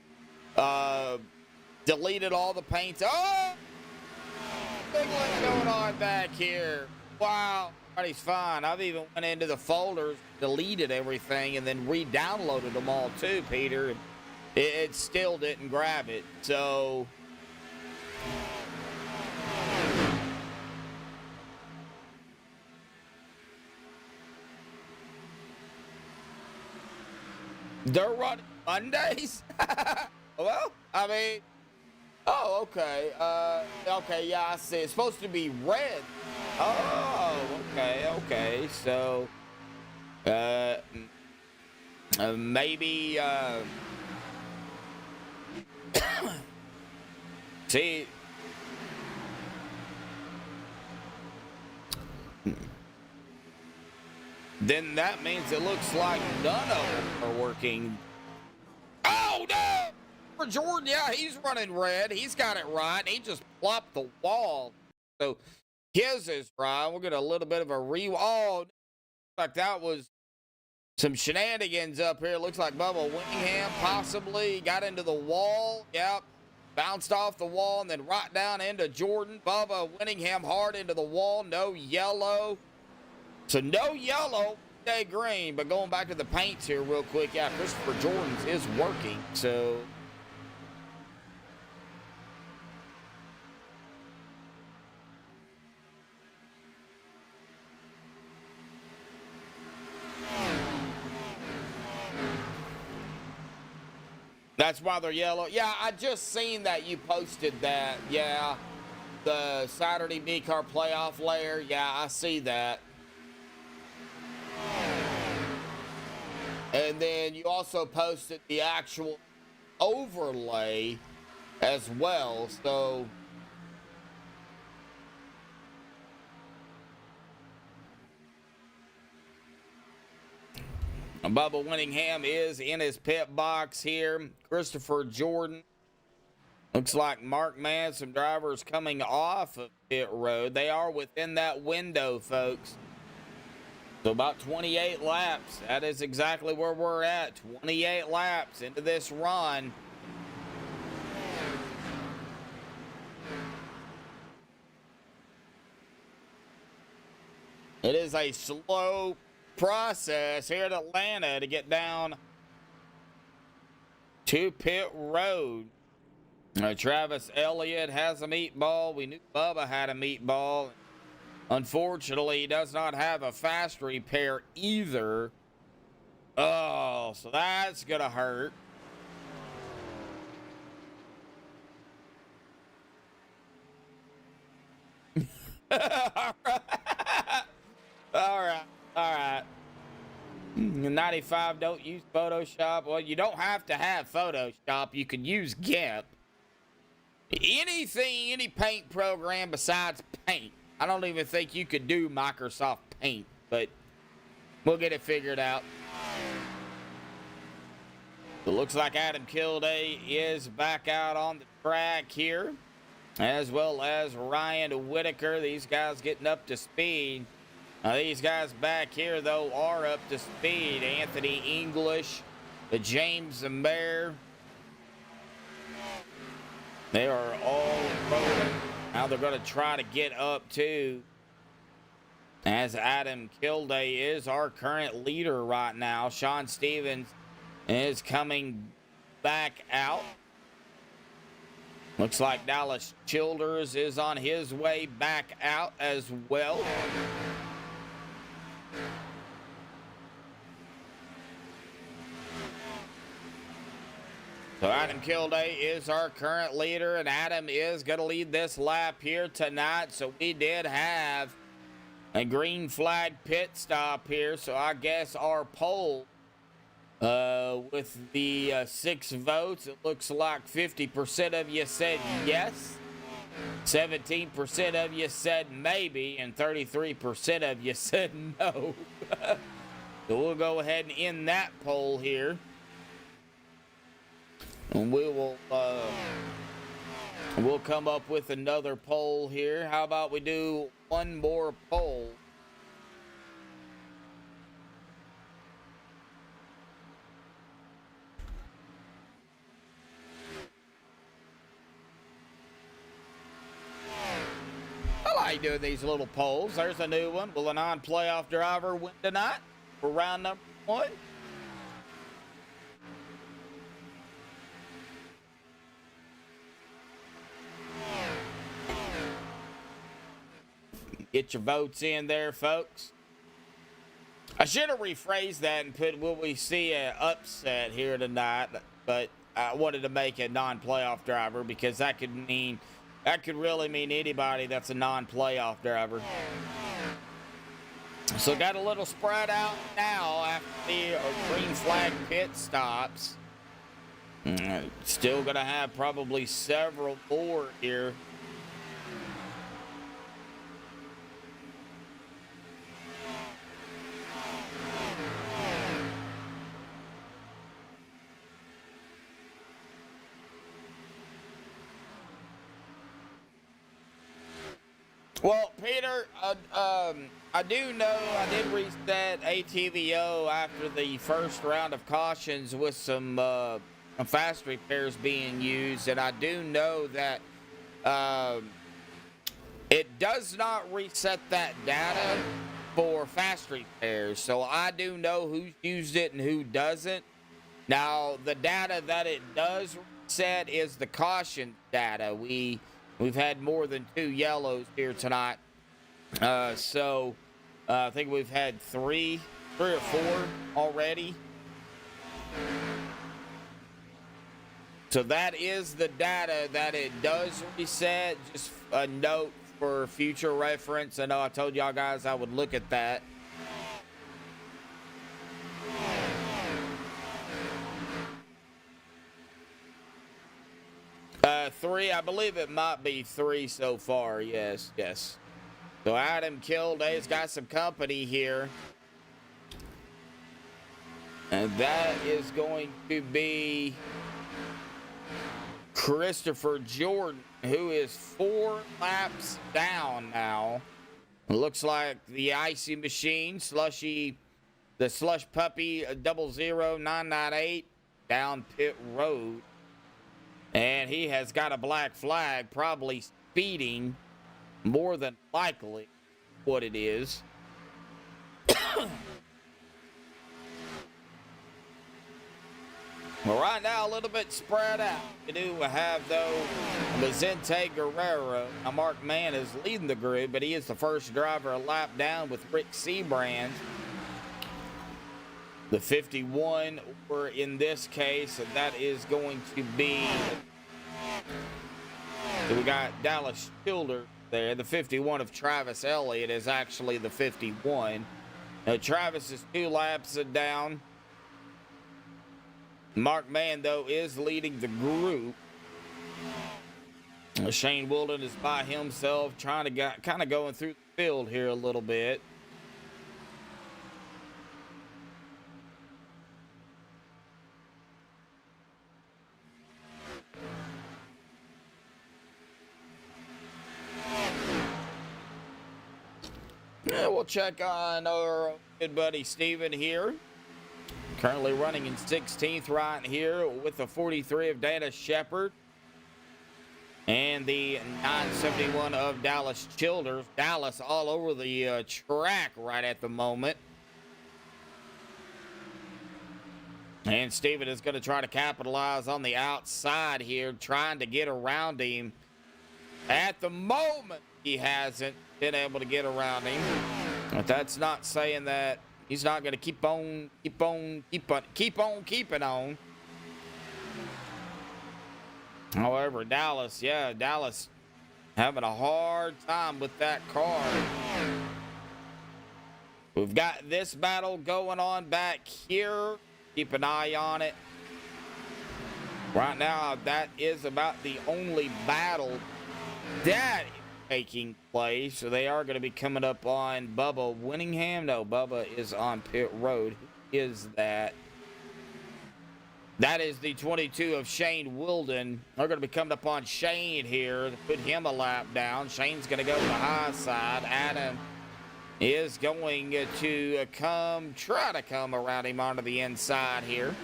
deleted all the paints. Oh! Big what's going on back here. Wow. Everybody's fine. I've even went into the folders, deleted everything, and then re-downloaded them all too, Peter. It still didn't grab it. So they're running Mondays? Well, I mean, oh, okay. Okay, yeah, I see. It's supposed to be red. Oh, okay. So, maybe, see, then that means it looks like none of them are working. Oh, no! For Jordan, yeah, he's running red. He's got it right. He just plopped the wall. So his is right. We'll get a little bit of a oh, like that was some shenanigans up here. Looks like Bubba Winningham possibly got into the wall. Yep. Bounced off the wall and then right down into Jordan. Bubba Winningham hard into the wall. No yellow. So no yellow. Day green. But going back to the paints here real quick. Yeah, Christopher Jordan's is working. So that's why they're yellow. Yeah, I just seen that you posted that. Yeah, the Saturday B-Car playoff layer. Yeah, I see that. And then you also posted the actual overlay as well. So Bubba Winningham is in his pit box here. Christopher Jordan. Looks like Mark Manson drivers coming off of pit road. They are within that window, folks. So about 28 laps. That is exactly where we're at. 28 laps into this run. It is a slow process here at Atlanta to get down to pit road. Travis Elliott has a meatball. We knew Bubba had a meatball. Unfortunately, he does not have a fast repair either. Oh, so that's going to hurt. All right. 95, don't use Photoshop. Well, you don't have to have Photoshop. You can use GIMP. Anything, any paint program besides Paint. I don't even think you could do Microsoft Paint, but we'll get it figured out. It looks like Adam Kilday is back out on the track here, as well as Ryan Whitaker. These guys getting up to speed. These guys back here, though, are up to speed. Anthony English, the James Mayer. They are all rolling. Now they're going to try to get up, too, as Adam Kilday is our current leader right now. Sean Stevens is coming back out. Looks like Dallas Childers is on his way back out as well. So Adam Kilday is our current leader, and Adam is going to lead this lap here tonight. So we did have a green flag pit stop here. So I guess our poll with the 6 votes, it looks like 50% of you said yes, 17% of you said maybe, and 33% of you said no. So we'll go ahead and end that poll here. And we will we'll come up with another poll here. How about we do one more poll? I like doing these little polls. There's a new one. Will a non-playoff driver win tonight for round number 1? Get your votes in there, folks. I should have rephrased that and put, will we see an upset here tonight? But I wanted to make a non-playoff driver because that could really mean anybody that's a non-playoff driver. So got a little spread out now after the green flag pit stops. Still gonna have probably several more here. Well, Peter, I do know I did reset ATVO after the first round of cautions with some fast repairs being used, and I do know that it does not reset that data for fast repairs, so I do know who's used it and who doesn't. Now, the data that it does reset is the caution data. We've had more than 2 yellows here tonight. So I think we've had 3 or 4 already. So that is the data that it does reset. Just a note for future reference. I know I told y'all guys I would look at that. 3, I believe it might be 3 so far. Yes. So Adam Kilday's got some company here. And that is going to be Christopher Jordan, who is 4 laps down now. It looks like the Icy Machine, the Slush Puppy 00998 down pit road. And he has got a black flag, probably speeding, more than likely what it is. Well, right now, a little bit spread out. We do have, though, Vicente Guerrero. Now, Mark Mann is leading the group, but he is the first driver a lap down with Rick Seabrand. The 51, or in this case, that is going to be, we got Dallas Childers there. The 51 of Travis Elliott is actually the 51. Now, Travis is 2 laps down. Mark Mann, though, is leading the group. Shane Wilden is by himself, trying to kind of going through the field here a little bit. Yeah, we'll check on our good buddy Steven here. Currently running in 16th right here with the 43 of Dana Shepard. And the 971 of Dallas Childers. Dallas all over the track right at the moment. And Steven is going to try to capitalize on the outside here, trying to get around him. At the moment, he hasn't been able to get around him. But that's not saying that he's not going to keep on keeping on. However, Dallas having a hard time with that car. We've got this battle going on back here. Keep an eye on it. Right now, that is about the only battle that is taking place. So they are going to be coming up on Bubba Winningham. No, Bubba is on pit road. Who is that? That is the 22 of Shane Wilden. They're going to be coming up on Shane here to put him a lap down. Shane's going to go to the high side. Adam is going to try to come around him onto the inside here.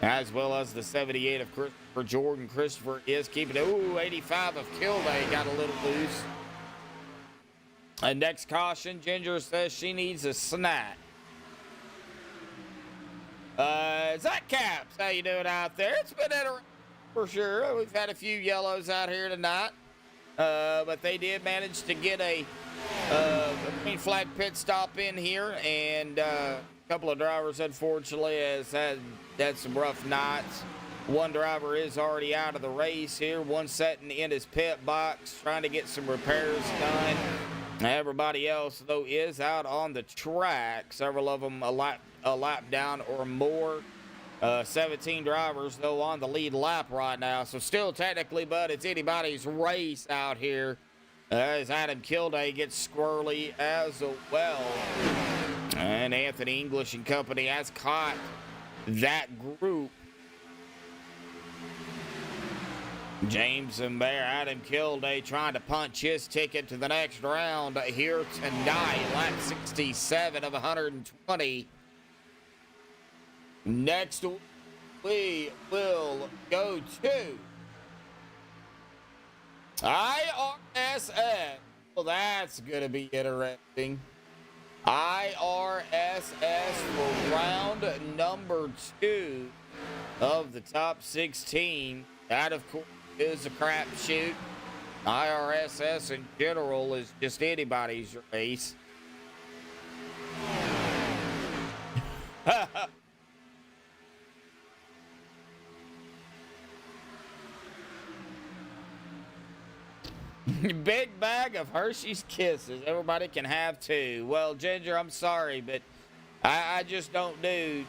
As well as the 78 of Christopher Jordan. Christopher is keeping it. Ooh, 85 of Kilday got a little loose. And next caution, Ginger says she needs a snack. Zach Caps, how you doing out there? It's been interesting for sure. We've had a few yellows out here tonight. But they did manage to get a green flag pit stop in here. And a couple of drivers, unfortunately, has had some rough nights. One driver is already out of the race here. One sitting in his pit box trying to get some repairs done. Everybody else, though, is out on the track. Several of them a lap down or more. 17 drivers, though, on the lead lap right now. So still technically, but it's anybody's race out here as Adam Kilday gets squirrely as well. And Anthony English and company has caught that group. James and Bear, Adam Kilday trying to punch his ticket to the next round here tonight. Lap 67 of 120. Next, we will go to IRSS. Well, that's going to be interesting. IRSS for round number 2 of the top 16. That, of course, is a crapshoot. IRSS in general is just anybody's race. Big bag of Hershey's Kisses. Everybody can have 2. Well, Ginger, I'm sorry, but I just don't do,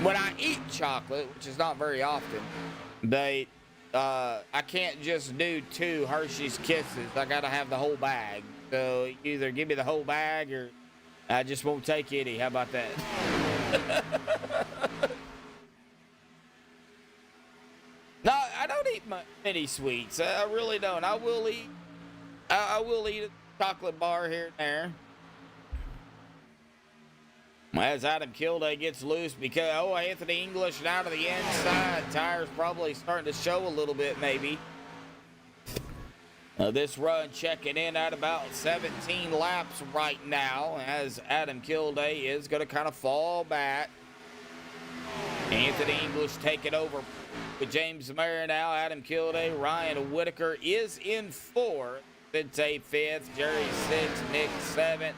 when I eat chocolate, which is not very often, but I can't just do 2 Hershey's Kisses. I gotta have the whole bag. So either give me the whole bag or I just won't take any. How about that? No, I don't eat many sweets. I really don't. I will eat a chocolate bar here and there. As Adam Kilday gets loose because, Anthony English down to the inside. Tires probably starting to show a little bit, maybe. This run checking in at about 17 laps right now as Adam Kilday is going to kind of fall back. Anthony English taking over with James Mayer now. Adam Kilday, Ryan Whitaker is in 4th. Vinte 5th, Jerry 6th, Nick 7th,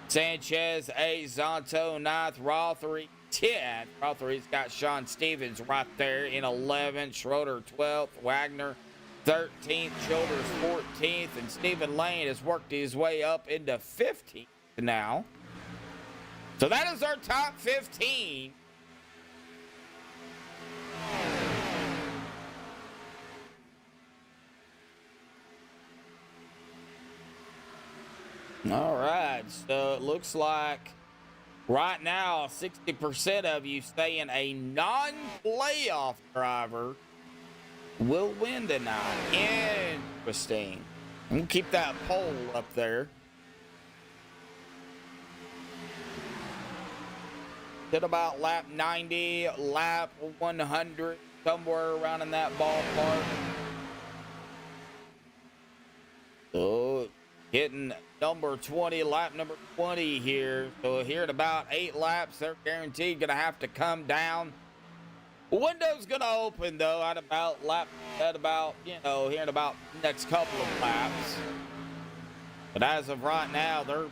Sanchez 8th, Zonto 9th, Rothery 10th. Rothery's got Sean Stevens right there in 11th, Schroeder 12th, Wagner 13th, Childers 14th, and Stephen Lane has worked his way up into 15th now. So that is our top 15. All right, so it looks like right now 60% of you saying a non-playoff driver will win tonight. Interesting. I'm gonna keep that poll up there. At about lap 90, lap 100, somewhere around in that ballpark. So hitting number 20, lap number 20 here. So here in about 8 laps, they're guaranteed gonna have to come down. Window's gonna open though at about here in about next couple of laps. But as of right now, they're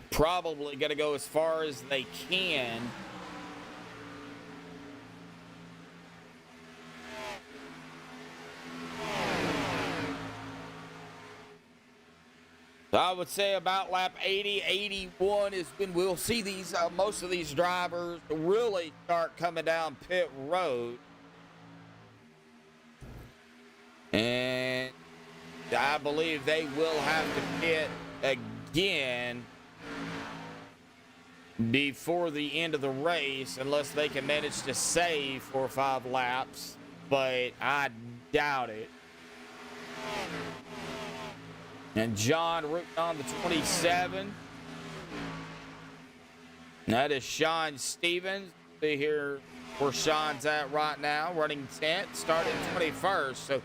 probably gonna go as far as they can. So I would say about lap 80, 81 is when we'll see these most of these drivers really start coming down pit road. And I believe they will have to pit again before the end of the race unless they can manage to save 4 or 5 laps, but I doubt it. And John rooting on the 27. That is Sean Stevens. See here where Sean's at right now, running 10th, starting 21st. So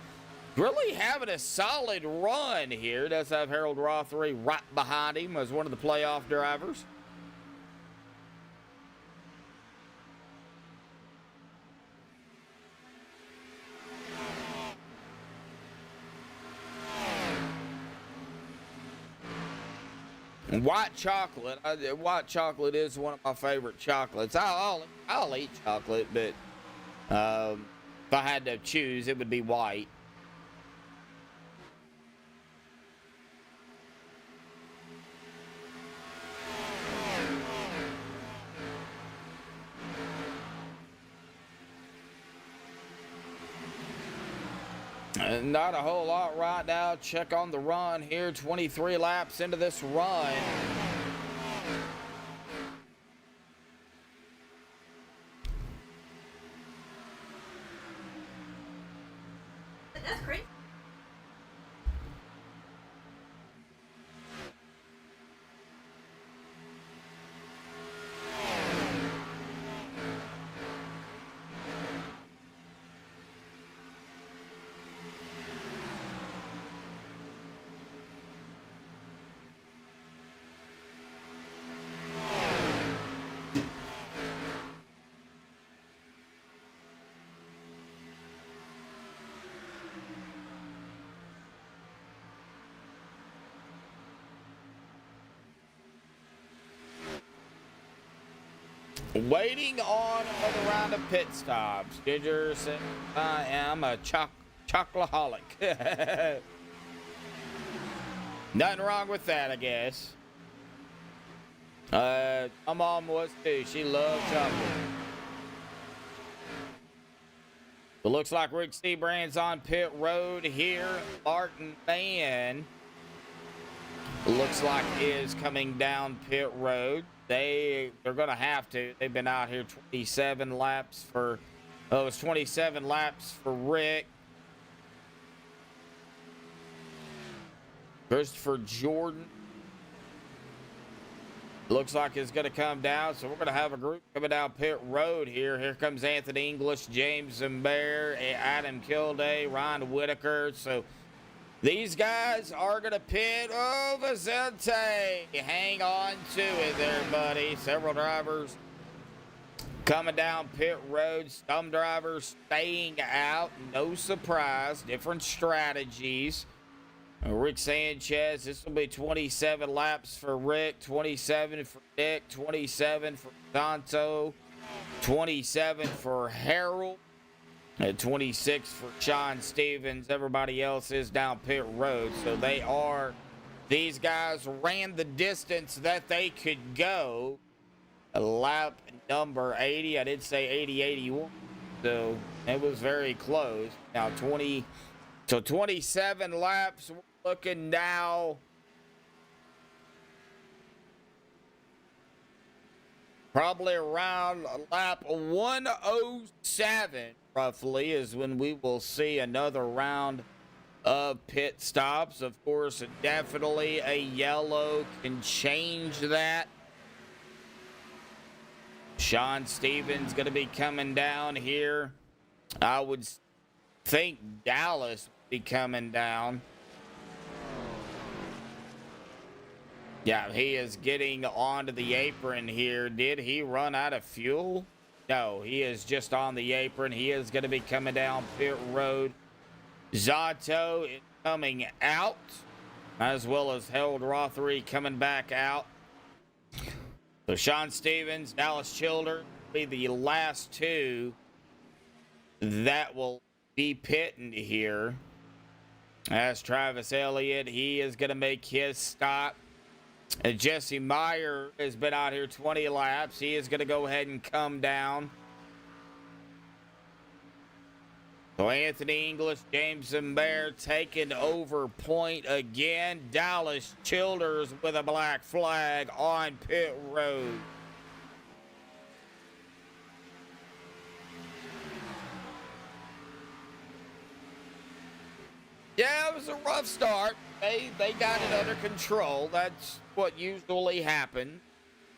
really having a solid run here. Does have Harold Rothery right behind him as one of the playoff drivers. White chocolate. White chocolate is one of my favorite chocolates. I'll eat chocolate, but if I had to choose, it would be white. Not a whole lot right now. Check on the run here. 23 laps into this run. That's great. Waiting on another round of pit stops. Ginger said, I am a chocoholic. Nothing wrong with that, I guess. My mom was too. She loved chocolate. It looks like Rick Seabrand's on pit road here. Martin Mann looks like is coming down pit road. They're going to have to. They've been out here 27 laps for, it was 27 laps for Rick. Christopher Jordan looks like it's going to come down. So we're going to have a group coming down pit road here. Here comes Anthony English, James Zimber, Adam Kilday, Ryan Whitaker. So these guys are going to pit. Oh, Vicente. Hang on to it there, buddy. Several drivers Coming down pit road, some drivers staying out. No surprise. Different strategies. Rick Sanchez, this will be 27 laps for Rick, 27 for Nick, 27 for Santo, 27 for Harold, and 26 for Sean Stevens. Everybody else is down pit road. So these guys ran the distance that they could go. Lap number 80. I did say 80-81. So it was very close. Now 27 laps. We're looking now. Probably around lap 107, roughly, is when we will see another round of pit stops. Of course, definitely a yellow can change that. Sean Stevens going to be coming down here. I would think Dallas would be coming down. Yeah, he is getting onto the apron here. Did he run out of fuel? No, he is just on the apron. He is going to be coming down pit road. Zato is coming out, as well as Harold Rothery coming back out. So Sean Stevens, Dallas Childers will be the last two that will be pitting here. As Travis Elliott, he is going to make his stop. And Jesse Meyer has been out here 20 laps. He is going to go ahead and come down. So Anthony English, James Bear taking over point again. Dallas Childers with a black flag on pit road. Yeah, it was a rough start. They got it under control. That's what usually happens.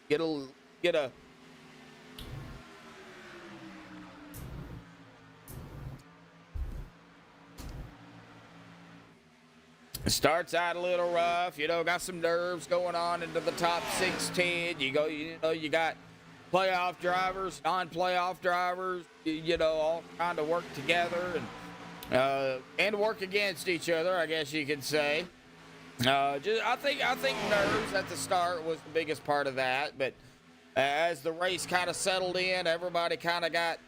Get a starts out a little rough, got some nerves going on into the top 16. You got playoff drivers, non-playoff drivers, all kind of work together and work against each other, I guess you could say. I think nerves at the start was the biggest part of that, but as the race kind of settled in, everybody kind of got,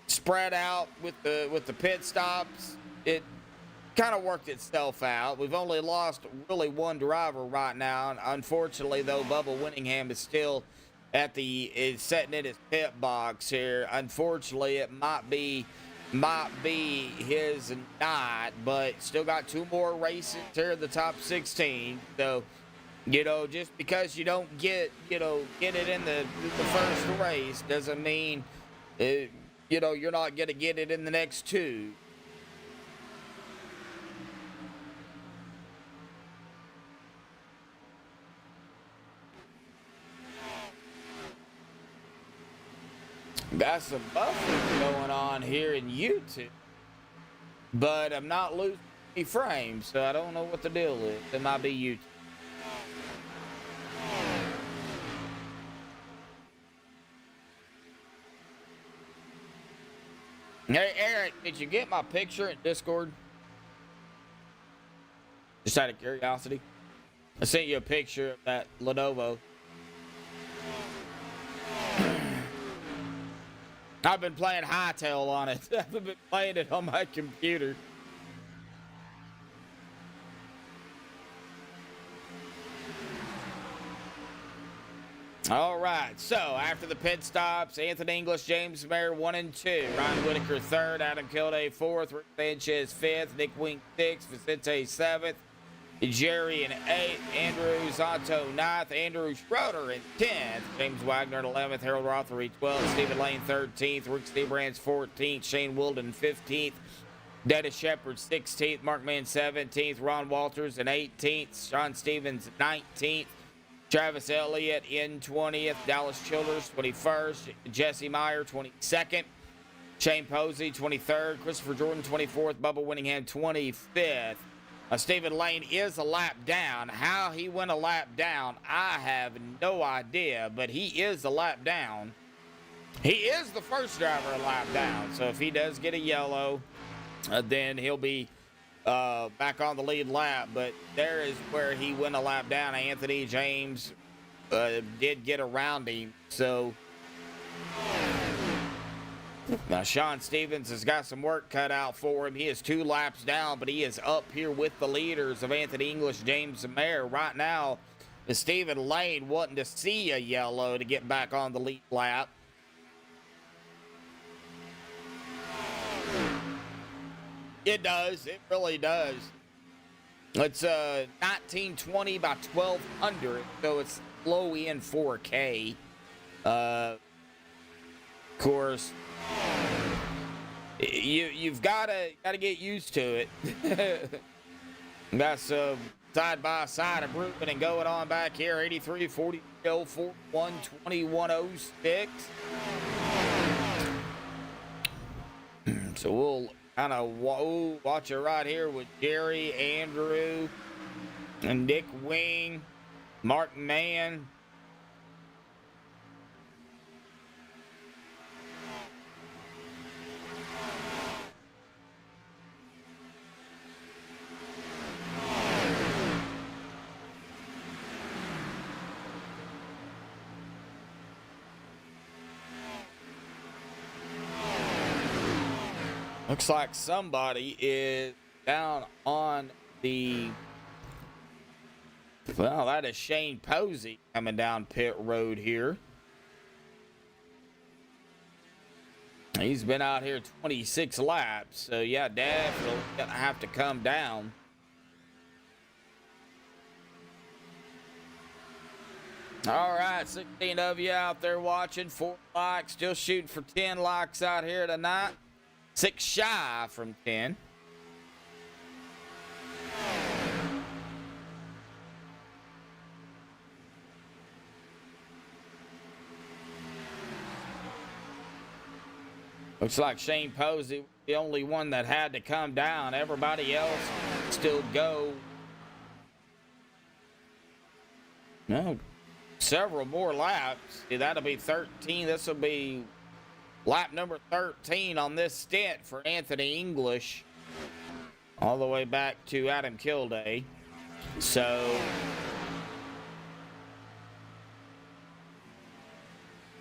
spread out with the pit stops. It kind of worked itself out. We've only lost really one driver right now, and unfortunately, though, Bubba Winningham is still is sitting in his pit box here. Unfortunately, it might be his night, but still got two more races here in the top 16. So, just because you don't get it in the first race doesn't mean, you're not going to get it in the next two. Got some buffering going on here in YouTube, but I'm not losing any frames, so I don't know what the deal is. It might be YouTube. Hey, Eric, did you get my picture in Discord? Just out of curiosity. I sent you a picture of that Lenovo. I've been playing Hightail on it. I haven't been playing it on my computer. All right, so after the pit stops, Anthony English, James Mayer 1 and 2, Ryan Whitaker 3rd, Adam Kilday 4th, Rick Sanchez 5th, Nick Wink 6th, Vicente 7th, Jerry in 8th, Andrew Zanto 9th, Andrew Schroeder in 10th, James Wagner in 11th, Harold Rothery 12th, Stephen Lane 13th, Rick Stebrands 14th, Shane Wilden 15th, Dennis Shepard 16th, Mark Mann 17th, Ron Walters in 18th, Sean Stevens 19th, Travis Elliott in 20th, Dallas Childers 21st, Jesse Meyer 22nd, Shane Posey 23rd, Christopher Jordan 24th, Bubba Winningham 25th. Stephen Lane is a lap down. How he went a lap down, I have no idea, but he is a lap down. He is the first driver a lap down, so if he does get a yellow, then he'll be back on the lead lap. But there is where he went a lap down. Anthony James did get around him, so now Sean Stevens has got some work cut out for him. He is 2 laps down, but he is up here with the leaders of Anthony English, James Mayer. Right now, is Stephen Lane wanting to see a yellow to get back on the lead lap. It does. It really does. It's 1920 by 1200, so it's low in 4K. Of course, you've got to get used to it. Got some side by side improvement and going on back here. 83, 40, 41, 2106. So we'll kind of watch it right here with Jerry, Andrew, and Nick Wing, Mark Mann. Looks like somebody is down on the, well, that is Shane Posey coming down pit road here. He's been out here 26 laps, so yeah, definitely gonna have to come down. All right, 16 of you out there watching, 4 likes, still shooting for 10 likes out here tonight. 6 shy from 10. Looks like Shane Posey was the only one that had to come down. Everybody else still go. No, several more laps. See, that'll be 13. This will be lap number 13 on this stint for Anthony English, all the way back to Adam Kilday. So,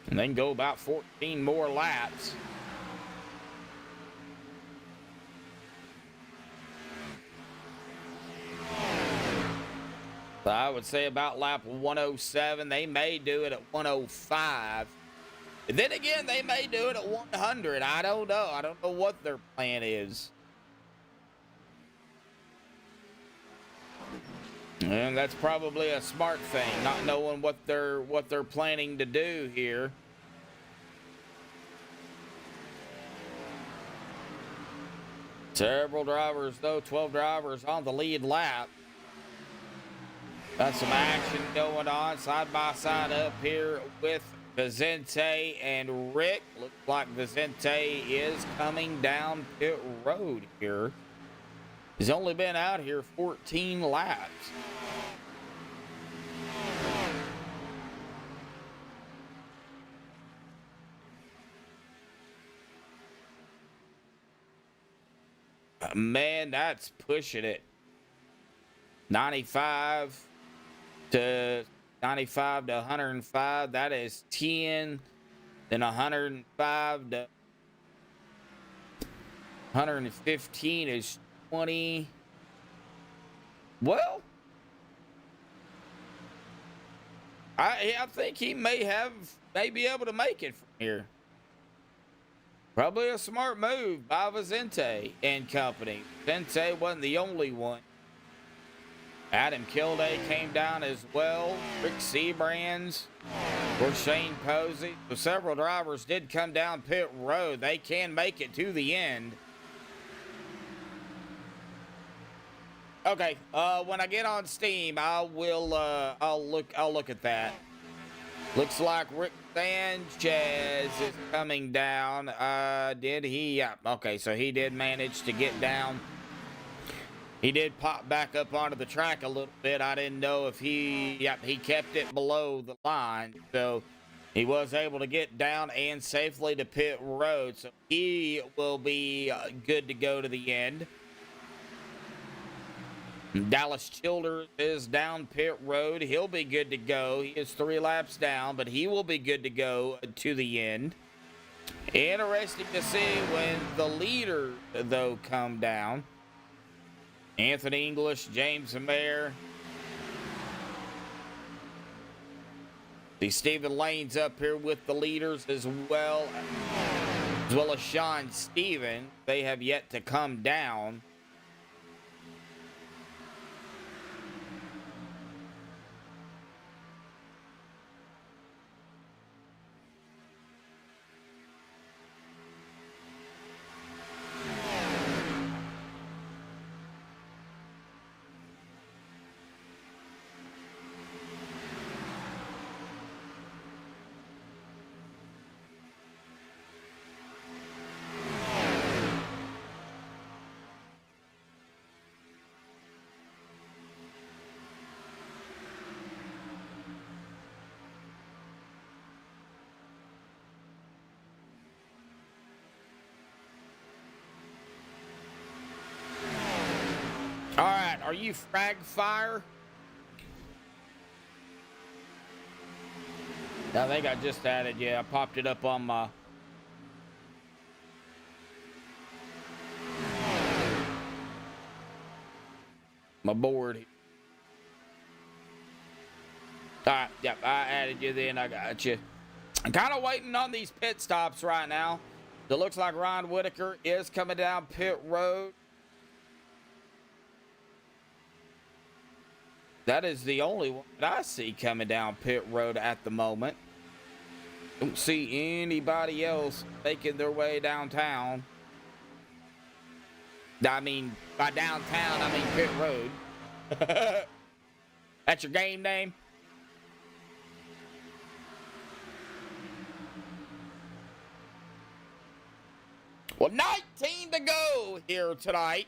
and then go about 14 more laps. So I would say about lap 107. They may do it at 105. Then again, they may do it at 100. I don't know. I don't know what their plan is. And that's probably a smart thing, not knowing what they're planning to do here. Several drivers, though, 12 drivers on the lead lap. Got some action going on side by side up here with Vicente and Rick. Looks like Vicente is coming down pit road here. He's only been out here 14 laps. Man, that's pushing it. 95 to 105. That is 10. Then 105 to 115 is 20. Well, I think he may be able to make it from here. Probably a smart move by Vicente and company. Vicente wasn't the only one. Adam Kilday came down as well. Rick Seabrands or Shane Posey. So several drivers did come down pit road. They can make it to the end. Okay, when I get on Steam, I'll look at that. Looks like Rick Sanchez is coming down. Did he? Yeah. Okay, so he did manage to get down He did pop back up onto the track a little bit. I didn't know if he kept it below the line. So he was able to get down and safely to pit road. So he will be good to go to the end. Dallas Childers is down pit road. He'll be good to go. He is 3 laps down, but he will be good to go to the end. Interesting to see when the leaders, though, come down. Anthony English, James Mayer. The Stephen Lane's up here with the leaders as well as Sean Stevens. They have yet to come down. All right, are you frag fire? I think I just added, yeah, I popped it up on my board. All right, yep, I added you then, I got you. I'm kind of waiting on these pit stops right now. It looks like Ryan Whitaker is coming down pit road. That is the only one that I see coming down pit road at the moment. Don't see anybody else making their way downtown. I mean, by downtown, I mean pit road. That's your game name? Well, 19 to go here tonight.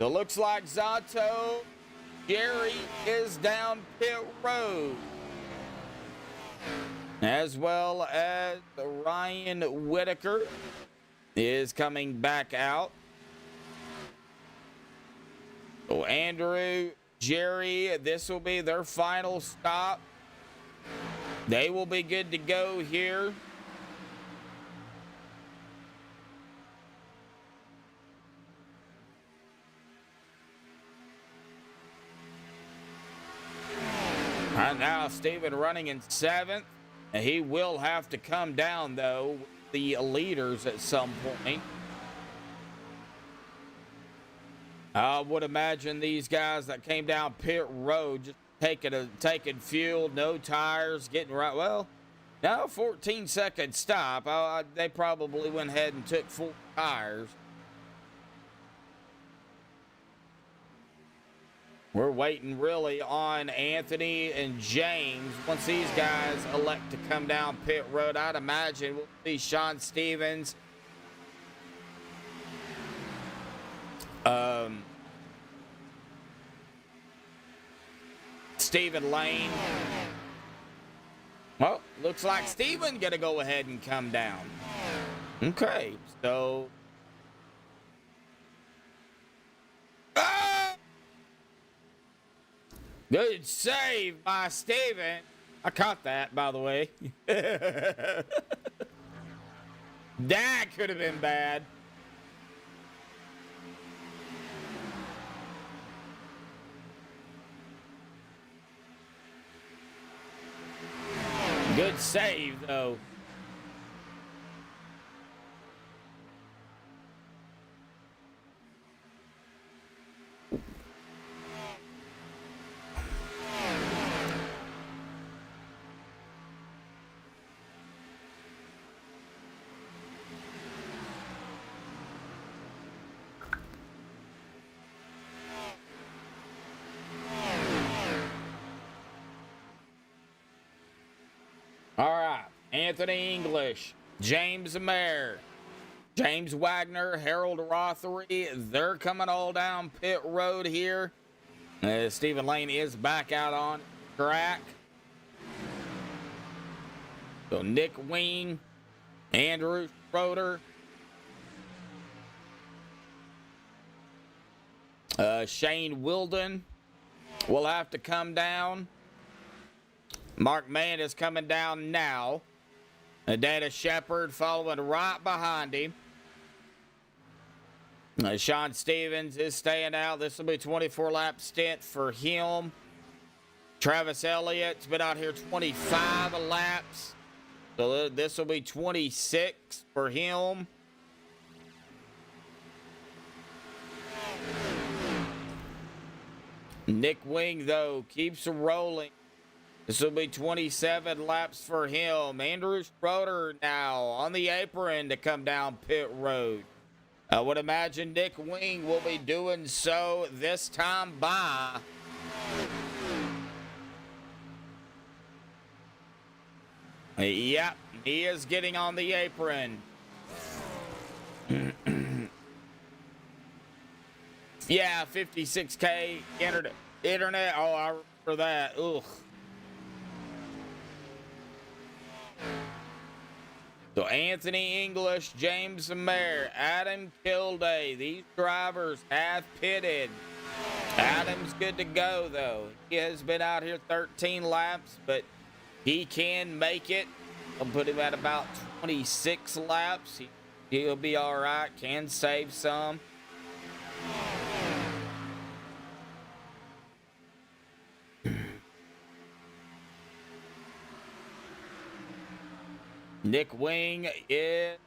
It looks like Zato Jerry is down pit road, as well as Ryan Whitaker is coming back out. So Andrew, Jerry, this will be their final stop. They will be good to go here. Right now, Steven running in 7th. And he will have to come down, though, with the leaders at some point. I would imagine these guys that came down pit road just taking fuel, no tires, getting right. Well, now 14-second stop. They probably went ahead and took full tires. We're waiting really on Anthony and James. Once these guys elect to come down pit road, I'd imagine we'll see Sean Stevens, Stephen Lane. Well, looks like Stephen gonna go ahead and come down. Okay, so good save by Steven. I caught that, by the way. That could have been bad. Good save, though. All right, Anthony English, James Mayer, James Wagner, Harold Rothery, they're coming all down pit road here. Stephen Lane is back out on track. So Nick Wing, Andrew Schroeder, Shane Wilden will have to come down. Mark Mann is coming down now. Dana Shepard following right behind him. Sean Stevens is staying out. This will be a 24-lap stint for him. Travis Elliott's been out here 25 laps. So this will be 26 for him. Nick Wing, though, keeps rolling. This will be 27 laps for him. Andrew Schroeder now on the apron to come down pit road. I would imagine Nick Wing will be doing so this time by. Yep, he is getting on the apron. Yeah, 56K internet. Oh, I remember that. Ugh. So Anthony English, James Mayer, Adam Kilday, these drivers have pitted. Adam's good to go, though. He has been out here 13 laps, but he can make it. I'll put him at about 26 laps. He'll be all right, can save some. Nick Wing is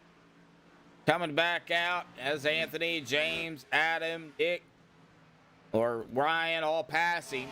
coming back out as Anthony, James, Adam, Nick, or Ryan all passing.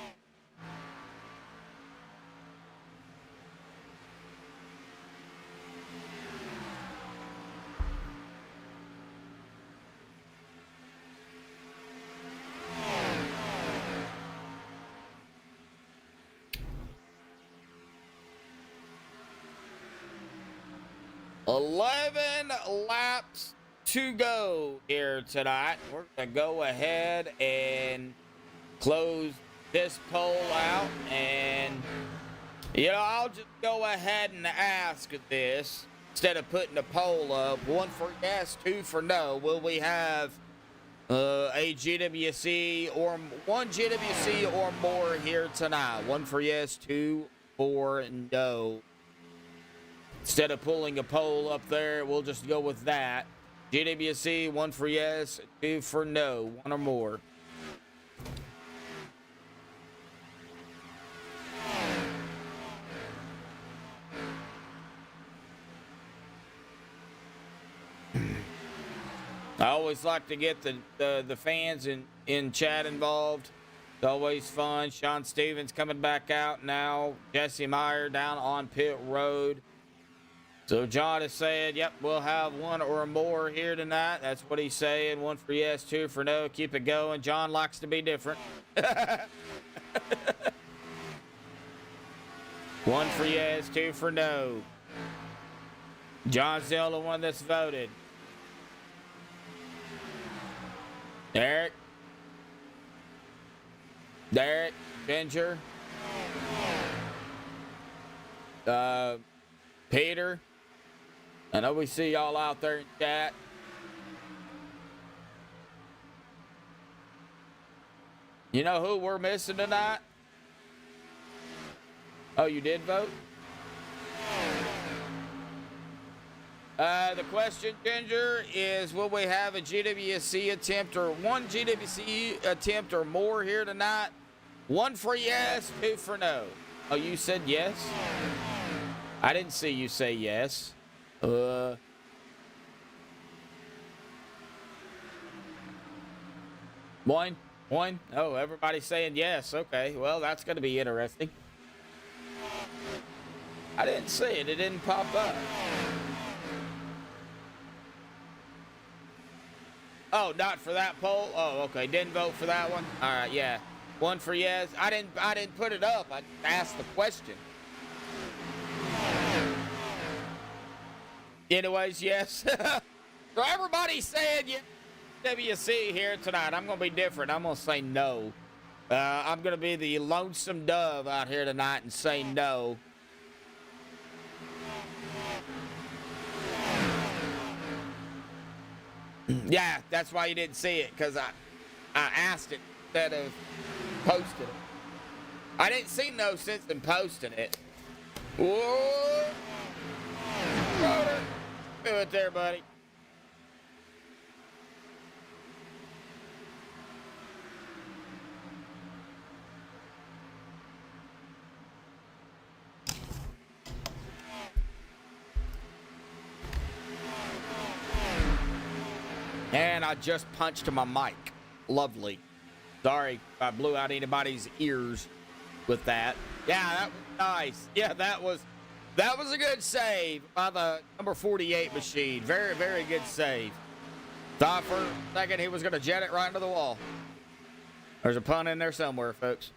Laps to go here tonight. We're going to go ahead and close this poll out. And, you know, I'll just go ahead and ask this instead of putting a poll up. 1 for yes, 2 for no. Will we have a GWC or 1 GWC or more here tonight? 1 for yes, 2 for no. Instead of pulling a poll up there, we'll just go with that. GWC, 1 for yes, 2 for no, 1 or more. I always like to get the fans in chat involved. It's always fun. Sean Stevens coming back out now. Jesse Meyer down on pit road. So John is saying, yep, we'll have 1 or more here tonight. That's what he's saying. 1 for yes, 2 for no. Keep it going. John likes to be different. 1 for yes, 2 for no. John's the only one that's voted. Derek, Ginger, Peter. I know we see y'all out there in chat. You know who we're missing tonight? Oh, you did vote? The question, Ginger, is will we have a GWC attempt or 1 GWC attempt or more here tonight? 1 for yes, 2 for no. Oh, you said yes? I didn't see you say yes. One. Oh, everybody's saying yes. Okay, well, that's going to be interesting. I didn't see it. It didn't pop up. Oh, not for that poll? Oh, okay. Didn't vote for that one? All right, yeah. 1 for yes. I didn't put it up. I asked the question. Anyways, yes. So everybody's saying yeah, WC here tonight. I'm going to be different. I'm going to say no. I'm going to be the lonesome dove out here tonight and say no. Yeah, that's why you didn't see it, because I asked it instead of posting it. I didn't see no sense in posting it. Whoa! Rotor. Do it there, buddy. And I just punched my mic. Lovely. Sorry if I blew out anybody's ears with that. Yeah, that was nice. Yeah, that was a good save by the number 48 machine. Very, very good save. Thought for a second he was going to jet it right into the wall. There's a pun in there somewhere, folks.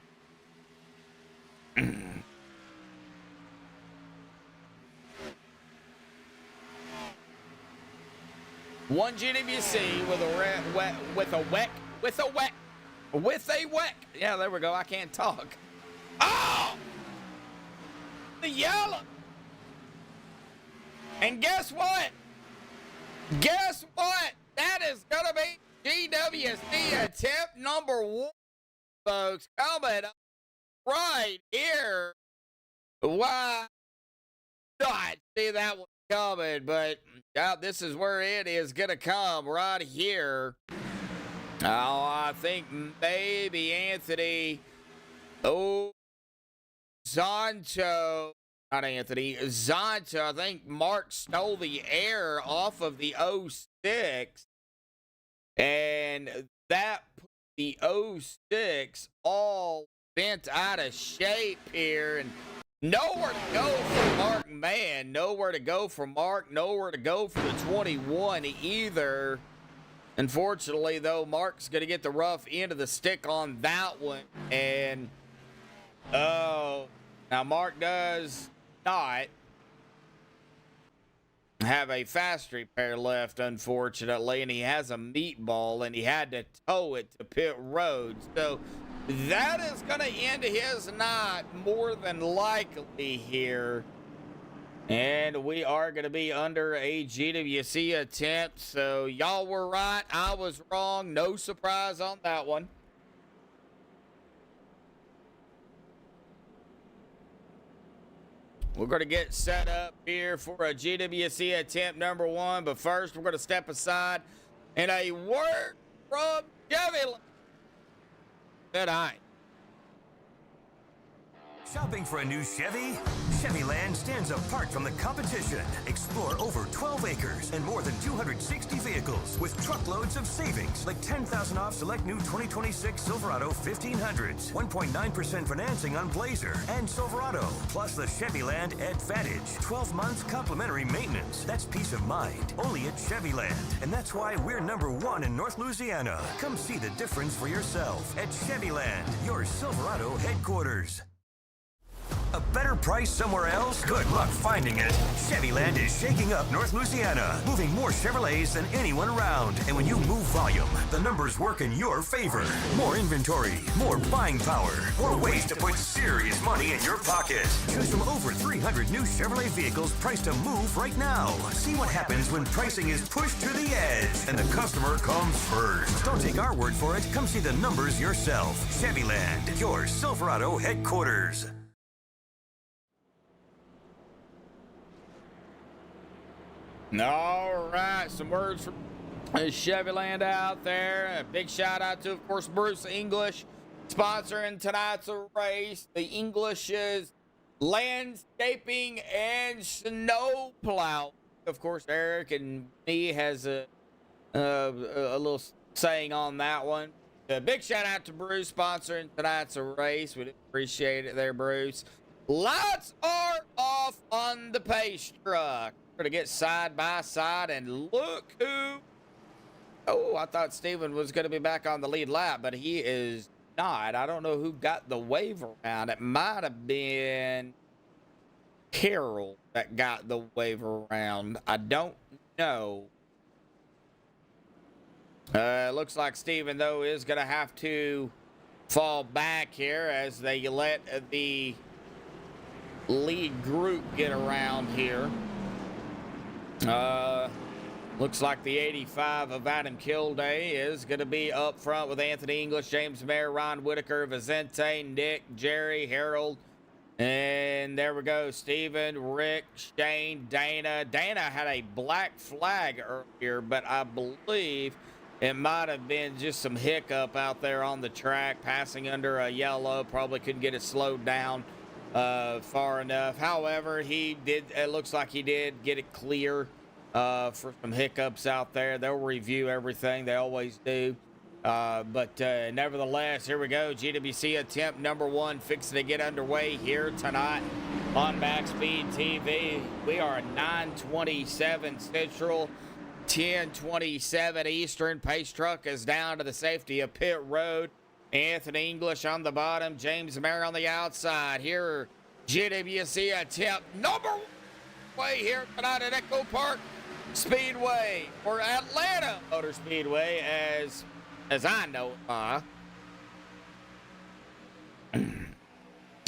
One GWC with a WEC. Yeah, there we go. I can't talk. Oh! The yellow. And guess what? Guess what? That is going to be GWC attempt number 1, folks. Coming up right here. Why not see that one coming? But this is where it is going to come right here. Oh, I think maybe Anthony. Oh, Zonto. Not Anthony. Zonto. I think Mark stole the air off of the 06. And that put the 06 all bent out of shape here. And nowhere to go for Mark Mann. Nowhere to go for Mark. Nowhere to go for the 21 either. Unfortunately, though, Mark's going to get the rough end of the stick on that one. And, oh, now Mark does not have a fast repair left, unfortunately. And he has a meatball, and he had to tow it to pit road. So that is going to end his night more than likely here. And we are going to be under a GWC attempt. So y'all were right. I was wrong. No surprise on that one. We're going to get set up here for a GWC attempt number 1. But first, we're going to step aside and a word from Chevy. Good night. Shopping for a new Chevy? Chevyland stands apart from the competition. Explore over 12 acres and more than 260 vehicles with truckloads of savings, like 10,000 off select new 2026 Silverado 1500s, 1.9% financing on Blazer and Silverado, plus the Chevyland Advantage, 12 months complimentary maintenance. That's peace of mind, only at Chevyland. And that's why we're number 1 in North Louisiana. Come see the difference for yourself at Chevyland, your Silverado headquarters. A better price somewhere else? Good luck finding it. Chevyland is shaking up North Louisiana, moving more Chevrolets than anyone around. And when you move volume, the numbers work in your favor. More inventory, more buying power, more ways to put serious money in your pocket. Choose from over 300 new Chevrolet vehicles priced to move right now. See what happens when pricing is pushed to the edge and the customer comes first. Don't take our word for it. Come see the numbers yourself. Chevyland, your Silverado headquarters. All right, some words from Chevyland out there. A big shout out to, of course, Bruce English, sponsoring tonight's race. The English's landscaping and snow plow. Of course, Eric and me has a little saying on that one. A big shout out to Bruce sponsoring tonight's race. We appreciate it there, Bruce. Lights are off on the pace truck. We're going to get side by side, and look who. Oh, I thought Steven was going to be back on the lead lap, but he is not. I don't know who got the wave around. It might have been Carroll that got the wave around. I don't know. Looks like Steven, though, is going to have to fall back here as they let the lead group get around here. Looks like the 85 of Adam Kilday is going to be up front with Anthony English, James Mayer, Ron Whitaker, Vicente, Nick, Jerry, Harold. And there we go. Steven, Rick, Shane, Dana. Dana had a black flag earlier, but I believe it might have been just some hiccup out there on the track, passing under a yellow. Probably couldn't get it slowed down far enough. However, he did. It looks like he did get it clear for some hiccups out there. They'll review everything. They always do. But nevertheless, here we go. GWC attempt number 1 fixing to get underway here tonight on MaxSpeedTV. We are 9:27 Central, 10:27 Eastern. Pace truck is down to the safety of pit road. Anthony English on the bottom, James Mayer on the outside. Here, GWC attempt number 1 way here tonight at Echo Park Speedway, or Atlanta Motor Speedway, as I know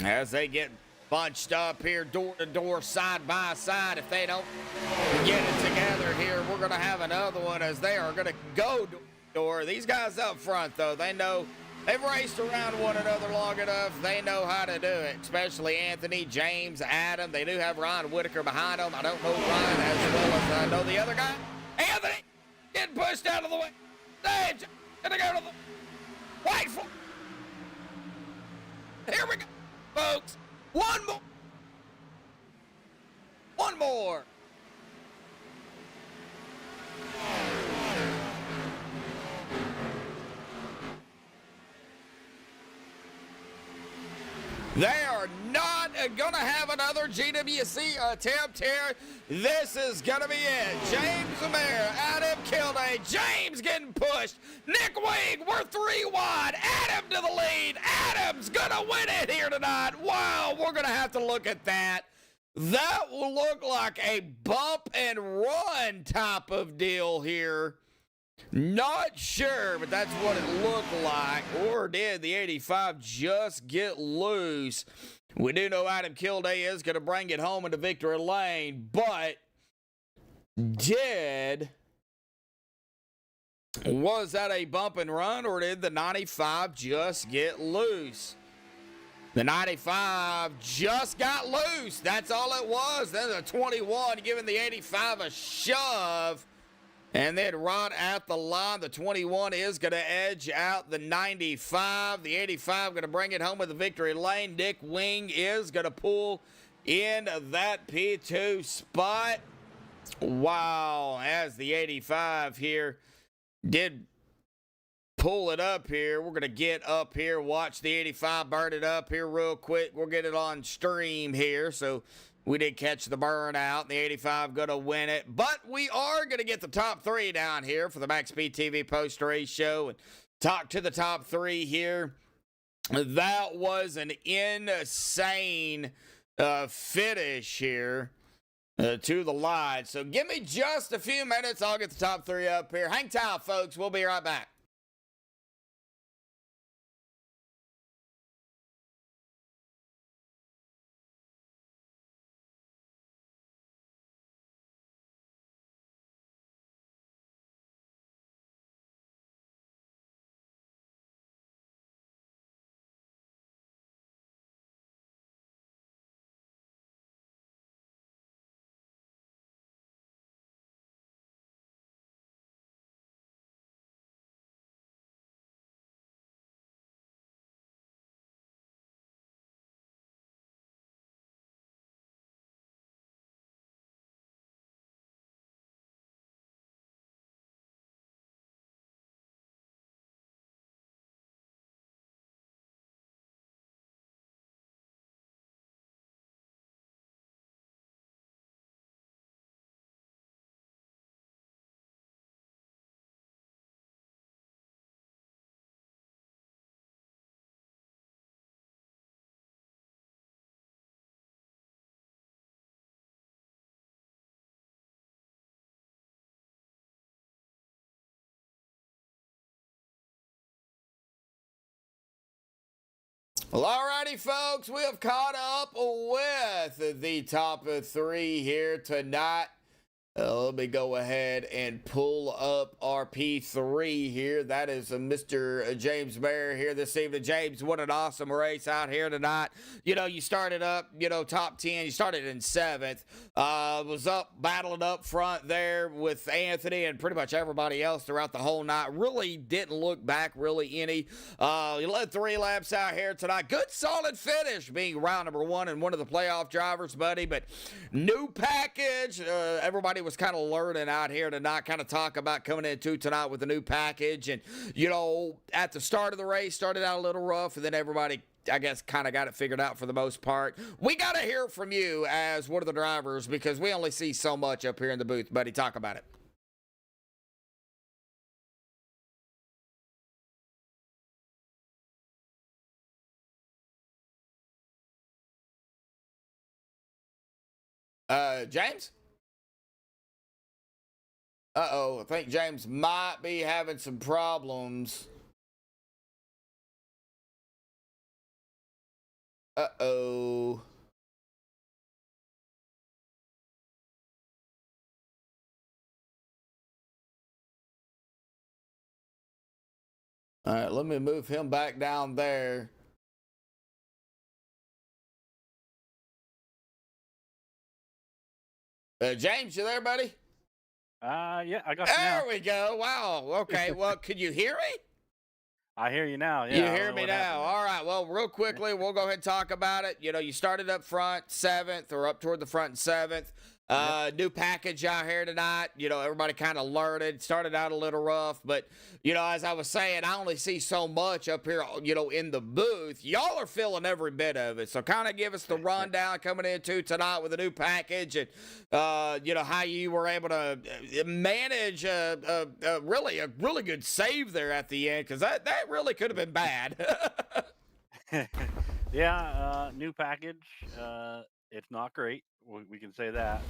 as they get bunched up here, door to door, side by side. If they don't get it together here, we're going to have another one, as they are going to go door to door. These guys up front, though, they know. They've raced around one another long enough. They know how to do it, especially Anthony, James, Adam. They do have Ron Whitaker behind them. I don't know Ron as well as I know the other guy. Anthony getting pushed out of the way. Stage gonna go to the white flag. Here we go, folks. One more. One more. They are not going to have another GWC attempt here. This is going to be it. James Mayer, Adam Kilday, James getting pushed. Nick Wing, we're 3 wide. Adam to the lead. Adam's going to win it here tonight. Wow, we're going to have to look at that. That will look like a bump and run type of deal here. Not sure, but that's what it looked like. Or did the 85 just get loose? We do know Adam Kilday is going to bring it home into victory lane, but was that a bump and run, or did the 95 just get loose? The 95 just got loose. That's all it was. Then the 21 giving the 85 a shove. And then right at the line, the 21 is going to edge out the 95. The 85 going to bring it home with the victory lane. Nick Wing is going to pull in that P2 spot. Wow, as the 85 here did pull it up here. We're going to get up here, watch the 85 burn it up here real quick. We'll get it on stream here. So we did catch the burnout. The 85 going to win it. But we are going to get the top 3 down here for the MaxSpeedTV post-race show and talk to the top 3 here. That was an insane finish here to the line. So give me just a few minutes. I'll get the top 3 up here. Hang tight, folks. We'll be right back. Well, alrighty, folks, we have caught up with the top 3 here tonight. Let me go ahead and pull up our P3 here. That is Mr. James Bear here this evening. James, what an awesome race out here tonight. You know, you started up, top 10. You started in 7th. Was up, battling up front there with Anthony and pretty much everybody else throughout the whole night. Really didn't look back really any. You led 3 laps out here tonight. Good solid finish being round number 1 and one of the playoff drivers, buddy. But new package. Everybody was kind of learning out here tonight, kind of talk about coming into tonight with a new package. And, at the start of the race, started out a little rough, and then everybody, I guess, kind of got it figured out for the most part. We got to hear from you as one of the drivers because we only see so much up here in the booth, buddy. Talk about it. James? Uh-oh, I think James might be having some problems. Uh-oh. All right, let me move him back down there. James, you there, buddy? Yeah, I got you now. There we go. Wow. Okay. Well, can you hear me? I hear you now. Yeah, You I don't hear know me what now. happened All right. Well, real quickly, we'll go ahead and talk about it. You started up front 7th or up toward the front 7th. New package out here tonight. Everybody kind of learned. Started out a little rough, but as I was saying, I only see so much up here, in the booth. Y'all are feeling every bit of it. So kind of give us the rundown coming into tonight with a new package and, how you were able to manage a really good save there at the end because that really could have been bad. Yeah, new package. It's not great. We can say that.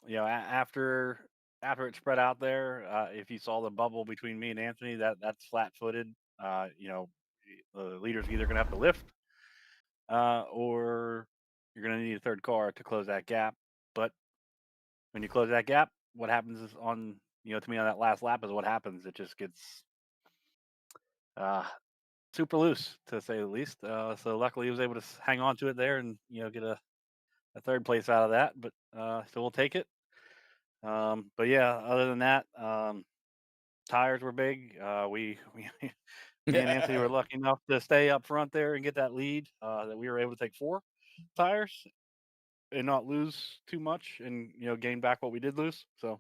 After it spread out there, if you saw the bubble between me and Anthony, that's flat-footed. The leader's either going to have to lift, or you're going to need a third car to close that gap. But when you close that gap, what happens is to me on that last lap is what happens. It just gets super loose, to say the least. So luckily he was able to hang on to it there and get a third place out of that. But so we'll take it. But yeah, other than that, tires were big. Me and Anthony were lucky enough to stay up front there and get that lead. That we were able to take 4 tires and not lose too much, and gain back what we did lose. So,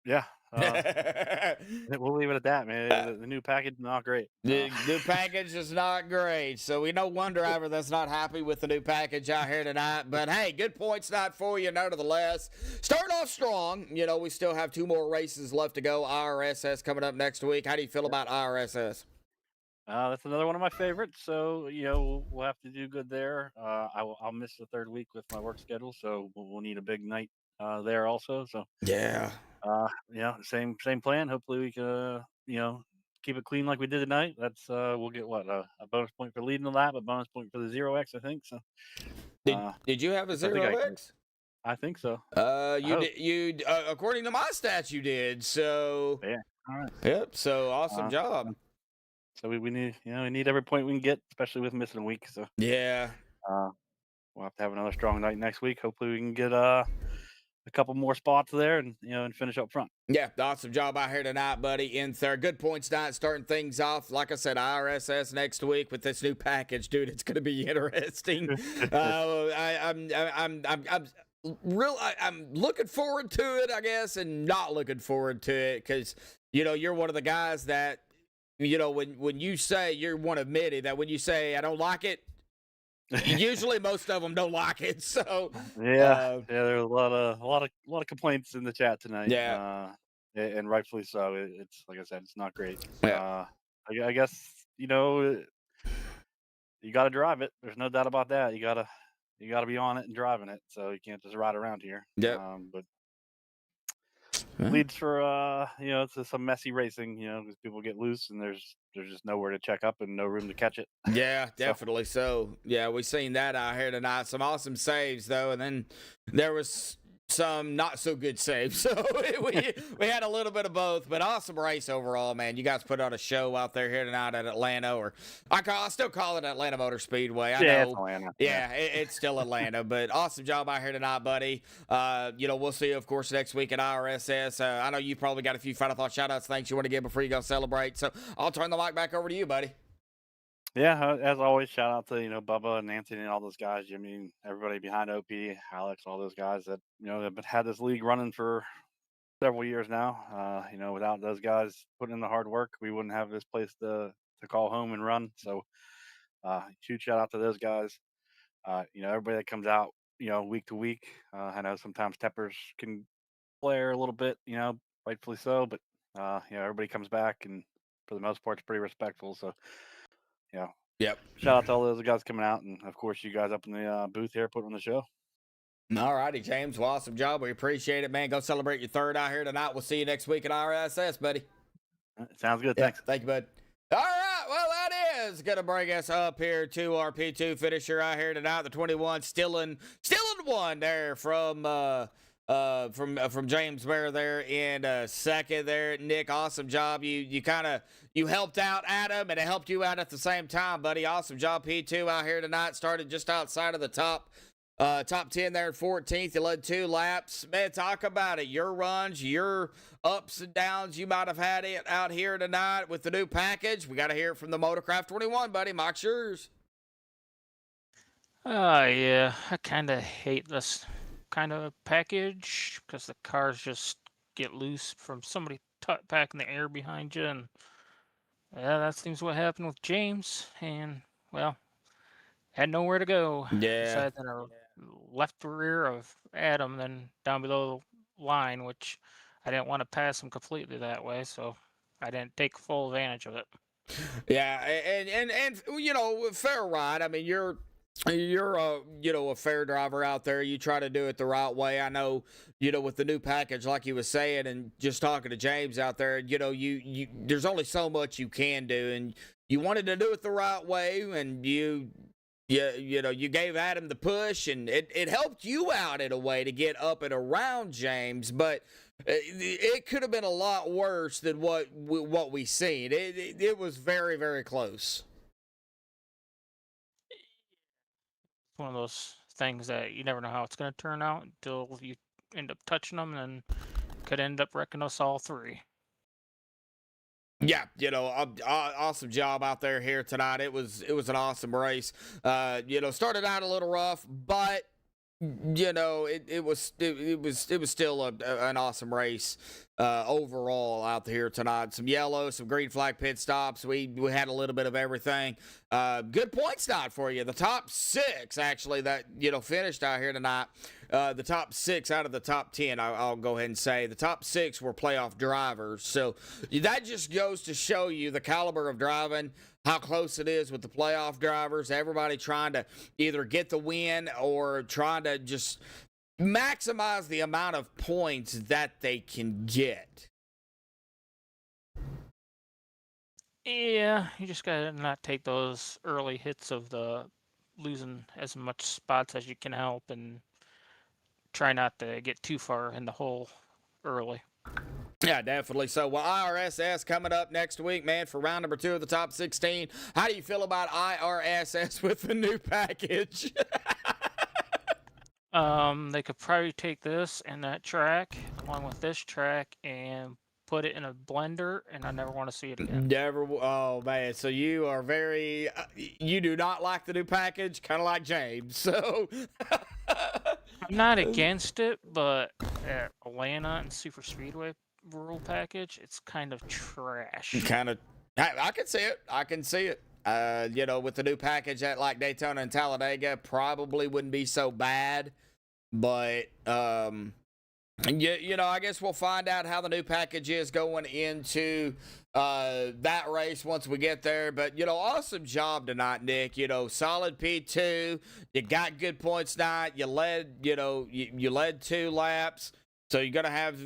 yeah. We'll leave it at that, man. The new package not great. The new package is not great. So we know one driver that's not happy with the new package out here tonight. But hey, good points not for you, nonetheless. Starting off strong. We still have 2 more races left to go. IRSS coming up next week. How do you feel about IRSS? That's another one of my favorites. So we'll have to do good there. I'll miss the 3rd week with my work schedule, so we'll need a big night there also. So Yeah. Same plan. Hopefully we can keep it clean like we did tonight. That's we'll get a bonus point for leading the lap, a bonus point for the 0x, I think. So did you have a 0x? I think so. You according to my stats you did. So yeah. All right. Yep. So awesome job. So we need we need every point we can get, especially with missing a week. So yeah. We'll have to have another strong night next week. Hopefully we can get a couple more spots there and and finish up front. Yeah, awesome job out here tonight, buddy. In third, good points tonight, starting things off. Like I said, IRSS next week with this new package, dude. It's going to be interesting. I'm looking forward to it, I guess, and not looking forward to it because you're one of the guys that when you say you're one of many that when you say I don't like it. Usually, most of them don't like it. So there's a lot of complaints in the chat tonight. Yeah, and rightfully so. It's like I said, it's not great. Yeah. I guess you got to drive it. There's no doubt about that. You gotta be on it and driving it. So you can't just ride around here. Yep. But leads for to some messy racing. Because people get loose and there's just nowhere to check up and no room to catch it. Yeah, definitely. So yeah, we seen that out here tonight. Some awesome saves though, and then there was some not so good saves. So we had a little bit of both, but awesome race overall, man. You guys put on a show out there here tonight at Atlanta, or I still call it Atlanta Motor Speedway. I know. It's Atlanta. Yeah, it's still Atlanta, but awesome job out here tonight, buddy. We'll see you, of course, next week at IRSS. I know you probably got a few final thoughts, shout-outs, things you want to give before you go celebrate. So I'll turn the mic back over to you, buddy. Yeah, as always, shout out to Bubba and Anthony and all those guys, Jimmy, everybody behind OP, Alex, all those guys that have had this league running for several years now. Without those guys putting in the hard work, we wouldn't have this place to call home and run. So, huge shout out to those guys. Everybody that comes out, week to week. I know sometimes tempers can flare a little bit, rightfully so, but everybody comes back and for the most part, it's pretty respectful. So. Yep. Shout out to all those guys coming out, and of course, you guys up in the booth here putting on the show. All righty, James. Well, awesome job. We appreciate it, man. Go celebrate your third out here tonight. We'll see you next week at RSS, buddy. Sounds good. Yeah, Thanks. thank you, bud. All right. Well, that is going to bring us up here to our P2 finisher out here tonight. The 21 still in one there from James Bear there in second there. Nick, awesome job. You helped out Adam, and it helped you out at the same time, buddy. Awesome job, P2 out here tonight. Started just outside of the top 10 there at 14th. You led 2 laps. Man, talk about it. Your runs, your ups and downs. You might have had it out here tonight with the new package. We got to hear it from the Motorcraft 21, buddy. Mike's yours. Yeah, I kind of hate this kind of package because the cars just get loose from somebody packing the air behind you, and yeah, that seems what happened with James. And well, had nowhere to go. Yeah. Besides in a left rear of Adam, then down below the line, which I didn't want to pass him completely that way, so I didn't take full advantage of it. Yeah, and fair ride. I mean, you're a fair driver out there. You try to do it the right way. I know, with the new package, like you was saying, and just talking to James out there, you there's only so much you can do, and you wanted to do it the right way, and you gave Adam the push, and it helped you out in a way to get up and around James, but it could have been a lot worse than what we seen. It was very, very close. One of those things that you never know how it's going to turn out until you end up touching them, and could end up wrecking us all 3. Yeah, awesome job out there here tonight. It was an awesome race. Started out a little rough, but it was still an awesome race overall out here tonight. Some yellow, some green flag pit stops. We had a little bit of everything. Good points night for you. The top 6 actually that finished out here tonight. The top 6 out of the top 10, I'll go ahead and say the top 6 were playoff drivers. So that just goes to show you the caliber of driving, how close it is with the playoff drivers. Everybody trying to either get the win or trying to just maximize the amount of points that they can get. Yeah, you just gotta not take those early hits of the losing as much spots as you can help, and try not to get too far in the hole early. Yeah, definitely. So, IRSS coming up next week, man, for round number 2 of the top 16. How do you feel about IRSS with the new package? They could probably take this and that track along with this track and put it in a blender, and I never want to see it again. Never. Oh man, so you are very. You do not like the new package, kind of like James. So. I'm not against it, but at Atlanta and Super Speedway rule package, it's kind of trash. Kind of. I can see it. I can see it. With the new package at like Daytona and Talladega, probably wouldn't be so bad. But I guess we'll find out how the new package is going into that race once we get there. But awesome job tonight, Nick. Solid P2. You got good points tonight. You led. You led 2 laps. So you're going to have,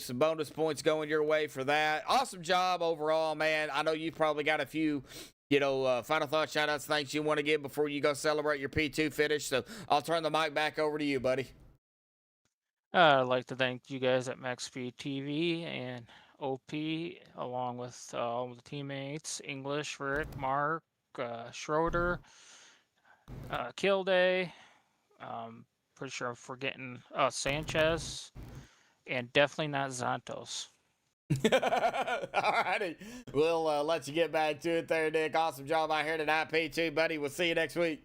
some bonus points going your way for that. Awesome job overall, man. I know you've probably got a few, final thoughts, shout-outs, things you want to give before you go celebrate your P2 finish. So I'll turn the mic back over to you, buddy. I'd like to thank you guys at MaxSpeedTV and OP, along with all the teammates, English, Rick, Mark, Schroeder, Kilday, pretty sure I'm forgetting Sanchez, and definitely not Zantos. All righty. We'll let you get back to it there, Nick. Awesome job out here tonight, P2, buddy. We'll see you next week.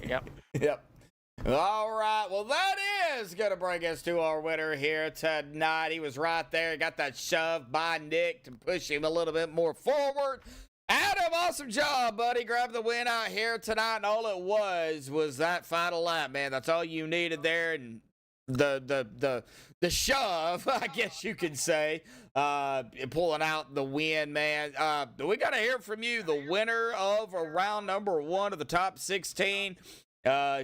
Yep. Yep. All right. Well, that is going to bring us to our winner here tonight. He was right there. He got that shove by Nick to push him a little bit more forward. Adam, awesome job, buddy. Grab the win out here tonight. And all it was that final lap, man. That's all you needed there. And the shove, I guess you could say, pulling out the win, man. We got to hear from you, the winner of round number 1 of the top 16.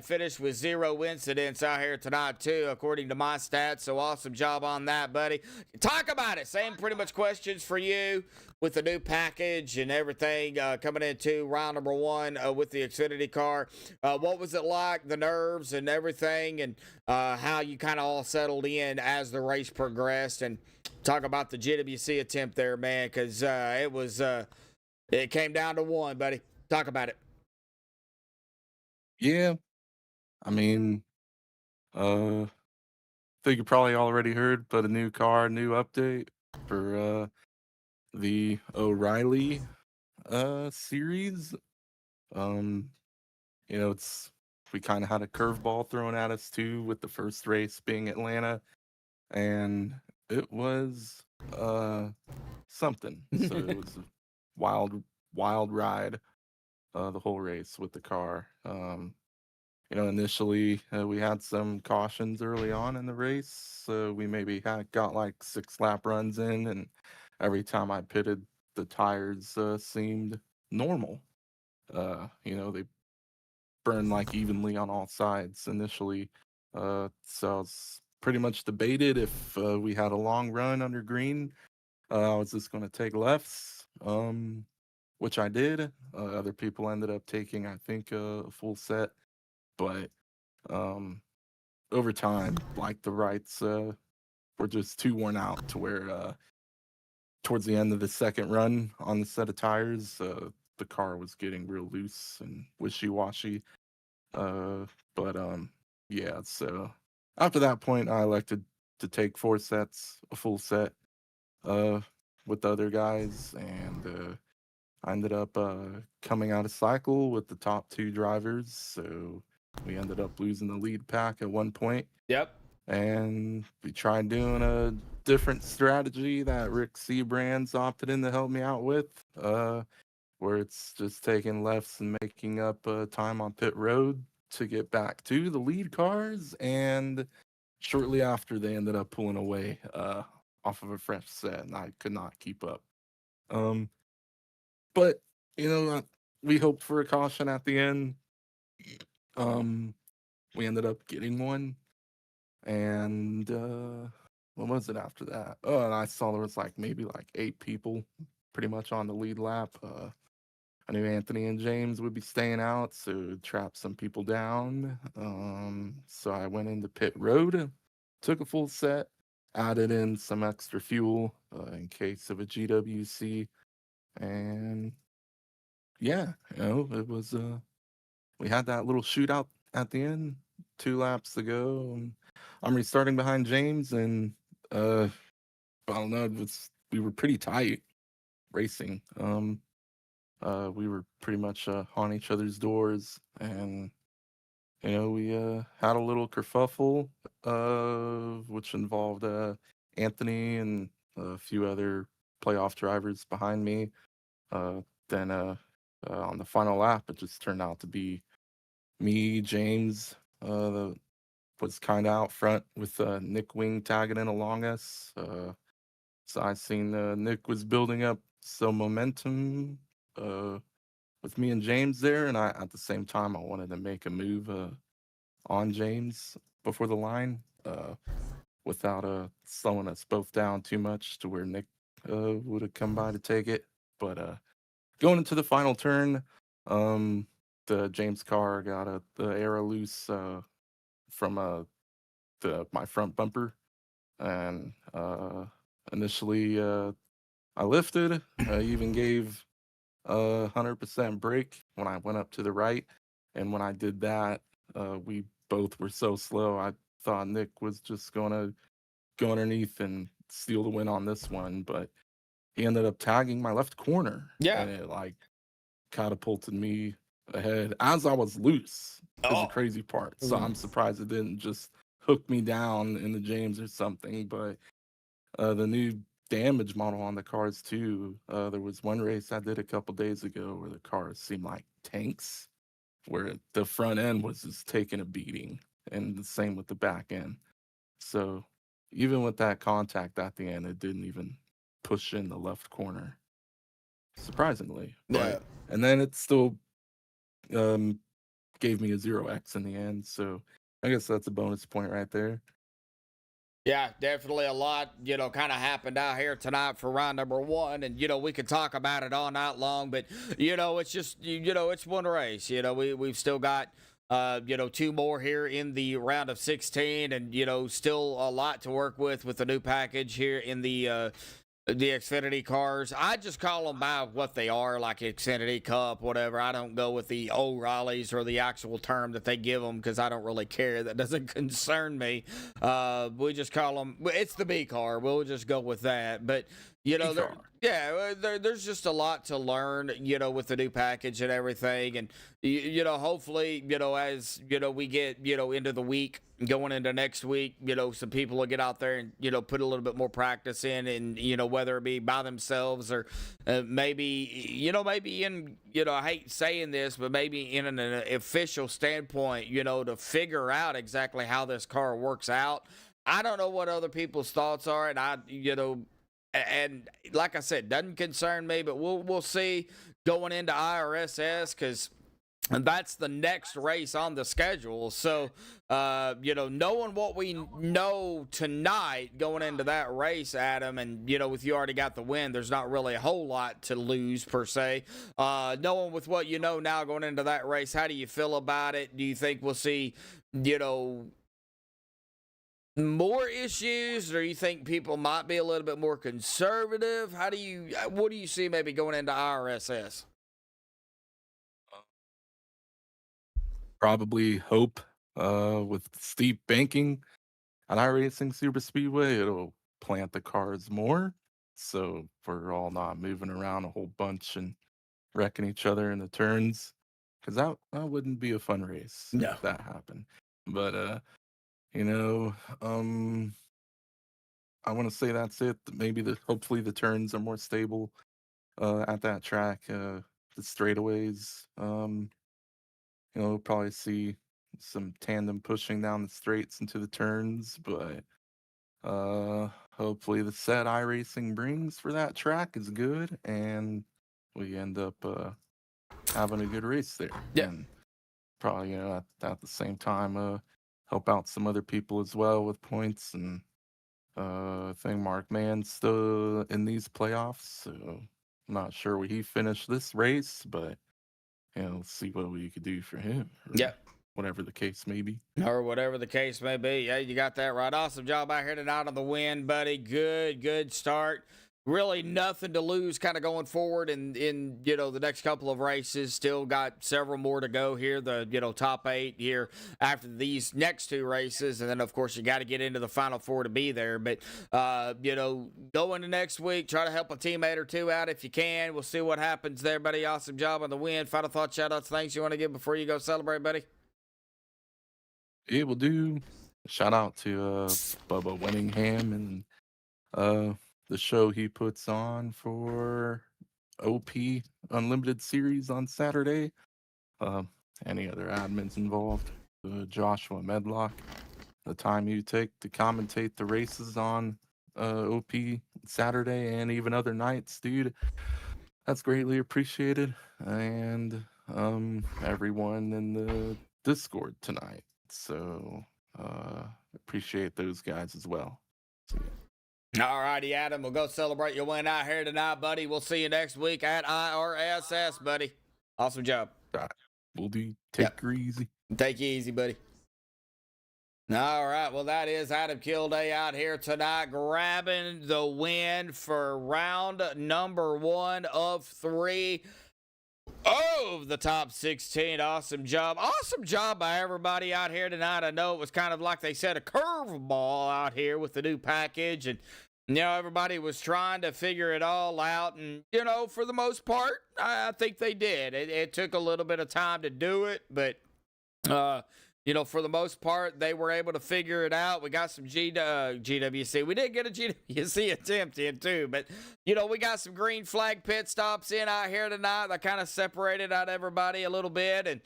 Finished with 0 incidents out here tonight, too, according to my stats. So awesome job on that, buddy. Talk about it. Same pretty much questions for you with the new package and everything coming into round number 1 with the Xfinity car. What was it like, the nerves and everything, and how you kind of all settled in as the race progressed? And talk about the GWC attempt there, man, because it came down to 1, buddy. Talk about it. Yeah, I mean, think you probably already heard, but a new car, new update for the O'Reilly series. We kind of had a curveball thrown at us too, with the first race being Atlanta, and it was something. So it was a wild ride. The whole race with the car. Initially we had some cautions early on in the race. So we maybe got like 6 lap runs in, and every time I pitted, the tires seemed normal. They burned like evenly on all sides initially. So I was pretty much debated if we had a long run under green, I was just going to take lefts. Which I did. Other people ended up taking, I think, a full set. But over time, like the rights were just too worn out to where towards the end of the second run on the set of tires, the car was getting real loose and wishy-washy. Yeah, so after that point, I elected to take 4 sets, a full set with the other guys, and I ended up coming out of cycle with the top 2 drivers, so we ended up losing the lead pack at one point. Yep. And we tried doing a different strategy that Rick Seabrands opted in to help me out with, where it's just taking lefts and making up time on pit road to get back to the lead cars. And shortly after, they ended up pulling away off of a fresh set, and I could not keep up. But, we hoped for a caution at the end. We ended up getting one. And what was it after that? Oh, and I saw there was maybe 8 people pretty much on the lead lap. I knew Anthony and James would be staying out, so trap some people down. So I went into pit road, took a full set, added in some extra fuel in case of a GWC. And yeah, it was we had that little shootout at the end, 2 laps to go. And I'm restarting behind James, and I don't know, we were pretty tight racing. We were pretty much on each other's doors, and we had a little kerfuffle, which involved Anthony and a few other playoff drivers behind me. Then on the final lap, it just turned out to be me, James, was kind of out front with Nick Wing tagging in along us. So I seen Nick was building up some momentum with me and James there, and at the same time, I wanted to make a move on James before the line. without slowing us both down too much to where Nick would have come by to take it. But going into the final turn, the James car got the aero loose from my front bumper, and initially I lifted. I even gave 100% brake when I went up to the right, and when I did that, we both were so slow. I thought Nick was just gonna go underneath and steal the win on this one, but he ended up tagging my left corner, Yeah. and it like catapulted me ahead as I was loose. Is the crazy part. So I'm surprised it didn't just hook me down in the James or something. But the new damage model on the cars too. There was one race I did a couple days ago where the cars seemed like tanks, where the front end was just taking a beating, and the same with the back end. So even with that contact at the end, it didn't even push in the left corner, surprisingly. Yeah. And then it still gave me a 0x in the end. So I guess that's a bonus point right there. Yeah, definitely a lot, kind of happened out here tonight for round number 1. And, we could talk about it all night long, but, it's just, it's one race. We've still got, 2 more here in the round of 16, and, still a lot to work with the new package here in the Xfinity cars. I just call them by what they are, like Xfinity Cup, whatever. I don't go with the O'Reillys or the actual term that they give them because I don't really care. That doesn't concern me. We just call them, it's the B car. We'll just go with that. But, there's just a lot to learn, with the new package and everything. And, hopefully, as, we get, into the week, going into next week, some people will get out there and, put a little bit more practice in, and, whether it be by themselves or maybe, maybe in, I hate saying this, but maybe in an official standpoint, to figure out exactly how this car works out. I don't know what other people's thoughts are, and and like I said, doesn't concern me, but we'll see going into IRSS, because that's the next race on the schedule. So, knowing what we know tonight going into that race, Adam, and, with you already got the win, there's not really a whole lot to lose per se. Knowing with what you know now going into that race, how do you feel about it? Do you think we'll see, more issues, or you think people might be a little bit more conservative? What do you see maybe going into IRSS? Probably hope with steep banking at iRacing Super Speedway, it'll plant the cars more. So we're all not moving around a whole bunch and wrecking each other in the turns. Because that wouldn't be a fun race if that happened. But, I want to say that's it. Maybe hopefully the turns are more stable at that track. The straightaways, we'll probably see some tandem pushing down the straights into the turns, but hopefully the set iRacing brings for that track is good, and we end up having a good race there. Yeah. And probably, at the same time, help out some other people as well with points. And I think Mark Mann's still in these playoffs, so I'm not sure where he finished this race, but let's see what we could do for him. Yeah. Whatever the case may be. Or whatever the case may be. Yeah, you got that right. Awesome job out here tonight on the win, buddy. Good start. Really nothing to lose kind of going forward in the next couple of races. Still got several more to go here. The, top 8 here after these next 2 races. And then, of course, you got to get into the final 4 to be there. But, go into next week, try to help a teammate or 2 out if you can. We'll see what happens there, buddy. Awesome job on the win. Final thoughts, shout-outs, things you want to give before you go celebrate, buddy? Yeah, we'll do. Shout out to Bubba Winningham and the show he puts on for OP Unlimited Series on Saturday. Any other admins involved? Joshua Medlock. The time you take to commentate the races on OP Saturday and even other nights, dude. That's greatly appreciated. And everyone in the Discord tonight. So appreciate those guys as well. So, yeah. All righty, Adam. We'll go celebrate your win out here tonight, buddy. We'll see you next week at IRSS, buddy. Awesome job. All right. We'll do. Take her easy. Take it easy, buddy. All right. Well, that is Adam Kilday out here tonight, grabbing the win for round number 1 of 3 of the top 16. Awesome job. Awesome job by everybody out here tonight. I know it was kind of like they said, a curveball out here with the new package. And, everybody was trying to figure it all out. And, for the most part, I think they did. It took a little bit of time to do it, but, for the most part, they were able to figure it out. We got some GWC. We did get a GWC attempt in, too. But, we got some green flag pit stops in out here tonight. That kind of separated out everybody a little bit. And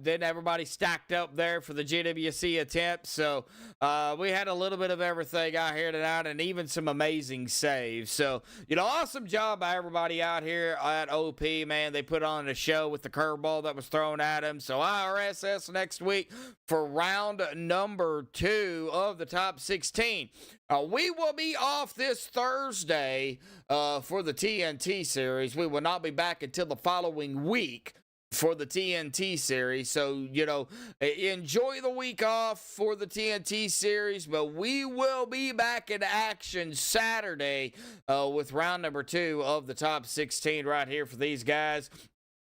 then everybody stacked up there for the GWC attempt. So we had a little bit of everything out here tonight and even some amazing saves. So, awesome job by everybody out here at OP, man. They put on a show with the curveball that was thrown at them. So IRSS next week for round number 2 of the top 16. We will be off this Thursday for the TNT series. We will not be back until the following week for the TNT series. So, enjoy the week off for the TNT series, but we will be back in action Saturday with round number 2 of the top 16 right here for these guys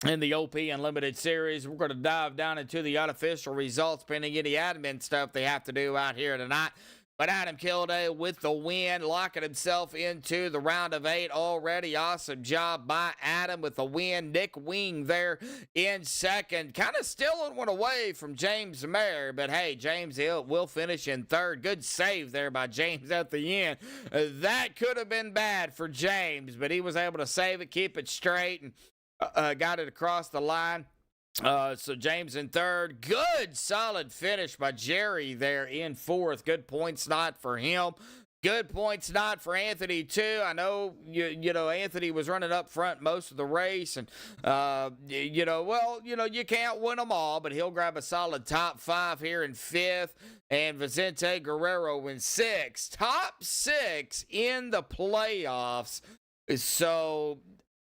in the OP Unlimited series. We're going to dive down into the unofficial results, pending any admin stuff they have to do out here tonight. But Adam Kilday with the win, locking himself into the round of 8 already. Awesome job by Adam with the win. Nick Wing there in second. Kind of stealing one away from James Mayer. But, hey, James Hill will finish in third. Good save there by James at the end. That could have been bad for James, but he was able to save it, keep it straight, and got it across the line. So James in third. Good solid finish by Jerry there in fourth. Good points not for him. Good points not for Anthony too. I know Anthony was running up front most of the race, and you can't win them all, but he'll grab a solid top 5 here in fifth, and Vicente Guerrero in sixth. Top 6 in the playoffs. So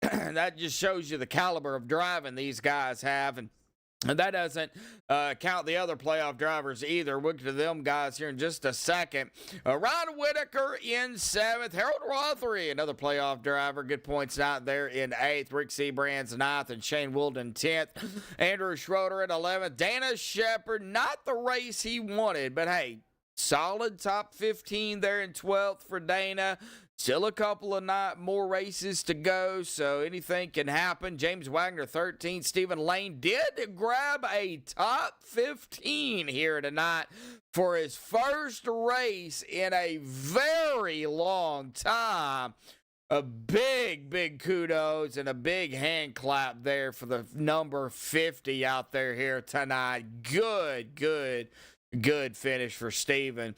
that just shows you the caliber of driving these guys have. And that doesn't count the other playoff drivers either. We'll get to them guys here in just a second. Ron Whitaker in 7th. Harold Rothery, another playoff driver. Good points out there in 8th. Rick Seabrands 9th and Shane Wilden 10th. Andrew Schroeder at 11th. Dana Shepard, not the race he wanted, but hey, solid top 15 there in 12th for Dana. Still a couple of more races to go, so anything can happen. James Wagner, 13th. Stephen Lane did grab a top 15 here tonight for his first race in a very long time. A big kudos and a big hand clap there for the number 50 out there here tonight. Good finish for Stephen.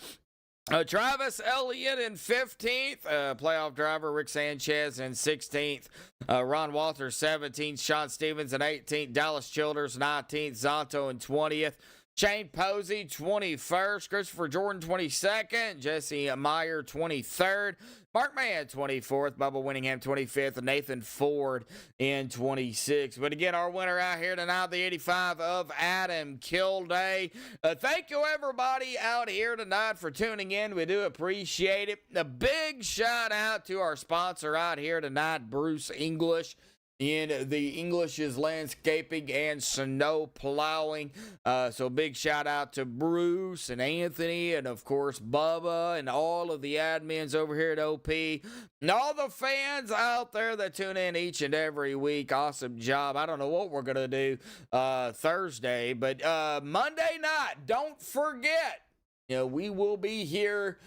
Travis Elliott in 15th, playoff driver Rick Sanchez in 16th, Ron Walters 17th, Sean Stevens in 18th, Dallas Childers 19th, Zonto in 20th, Shane Posey 21st, Christopher Jordan 22nd, Jesse Meyer 23rd, Mark Mann 24th, Bubba Winningham 25th, and Nathan Ford in 26th. But again, our winner out here tonight, the 85 of Adam Kilday. Thank you, everybody out here tonight for tuning in. We do appreciate it. A big shout out to our sponsor out here tonight, Bruce English, in the English's Landscaping and Snow Plowing. So big shout out to Bruce and Anthony and, of course, Bubba and all of the admins over here at OP and all the fans out there that tune in each and every week. Awesome job. I don't know what we're going to do Thursday, but Monday night, don't forget, we will be here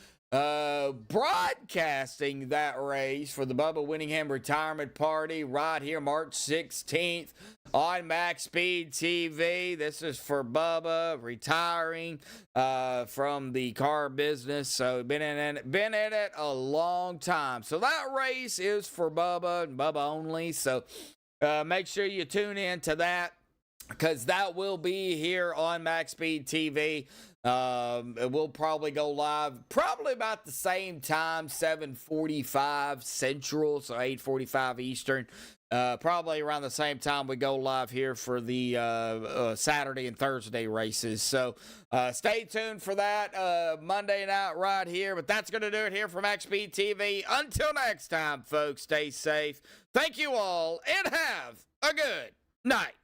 broadcasting that race for the Bubba Winningham retirement party right here March 16th on MaxSpeedTV. This is for Bubba retiring from the car business, so been in it a long time. So that race is for Bubba and Bubba only, so make sure you tune in to that. because that will be here on MaxSpeedTV. We'll probably go live probably about the same time, 7:45 Central, so 8:45 Eastern. Probably around the same time we go live here for the Saturday and Thursday races. So stay tuned for that Monday night right here. But that's going to do it here for MaxSpeedTV. Until next time, folks, stay safe. Thank you all, and have a good night.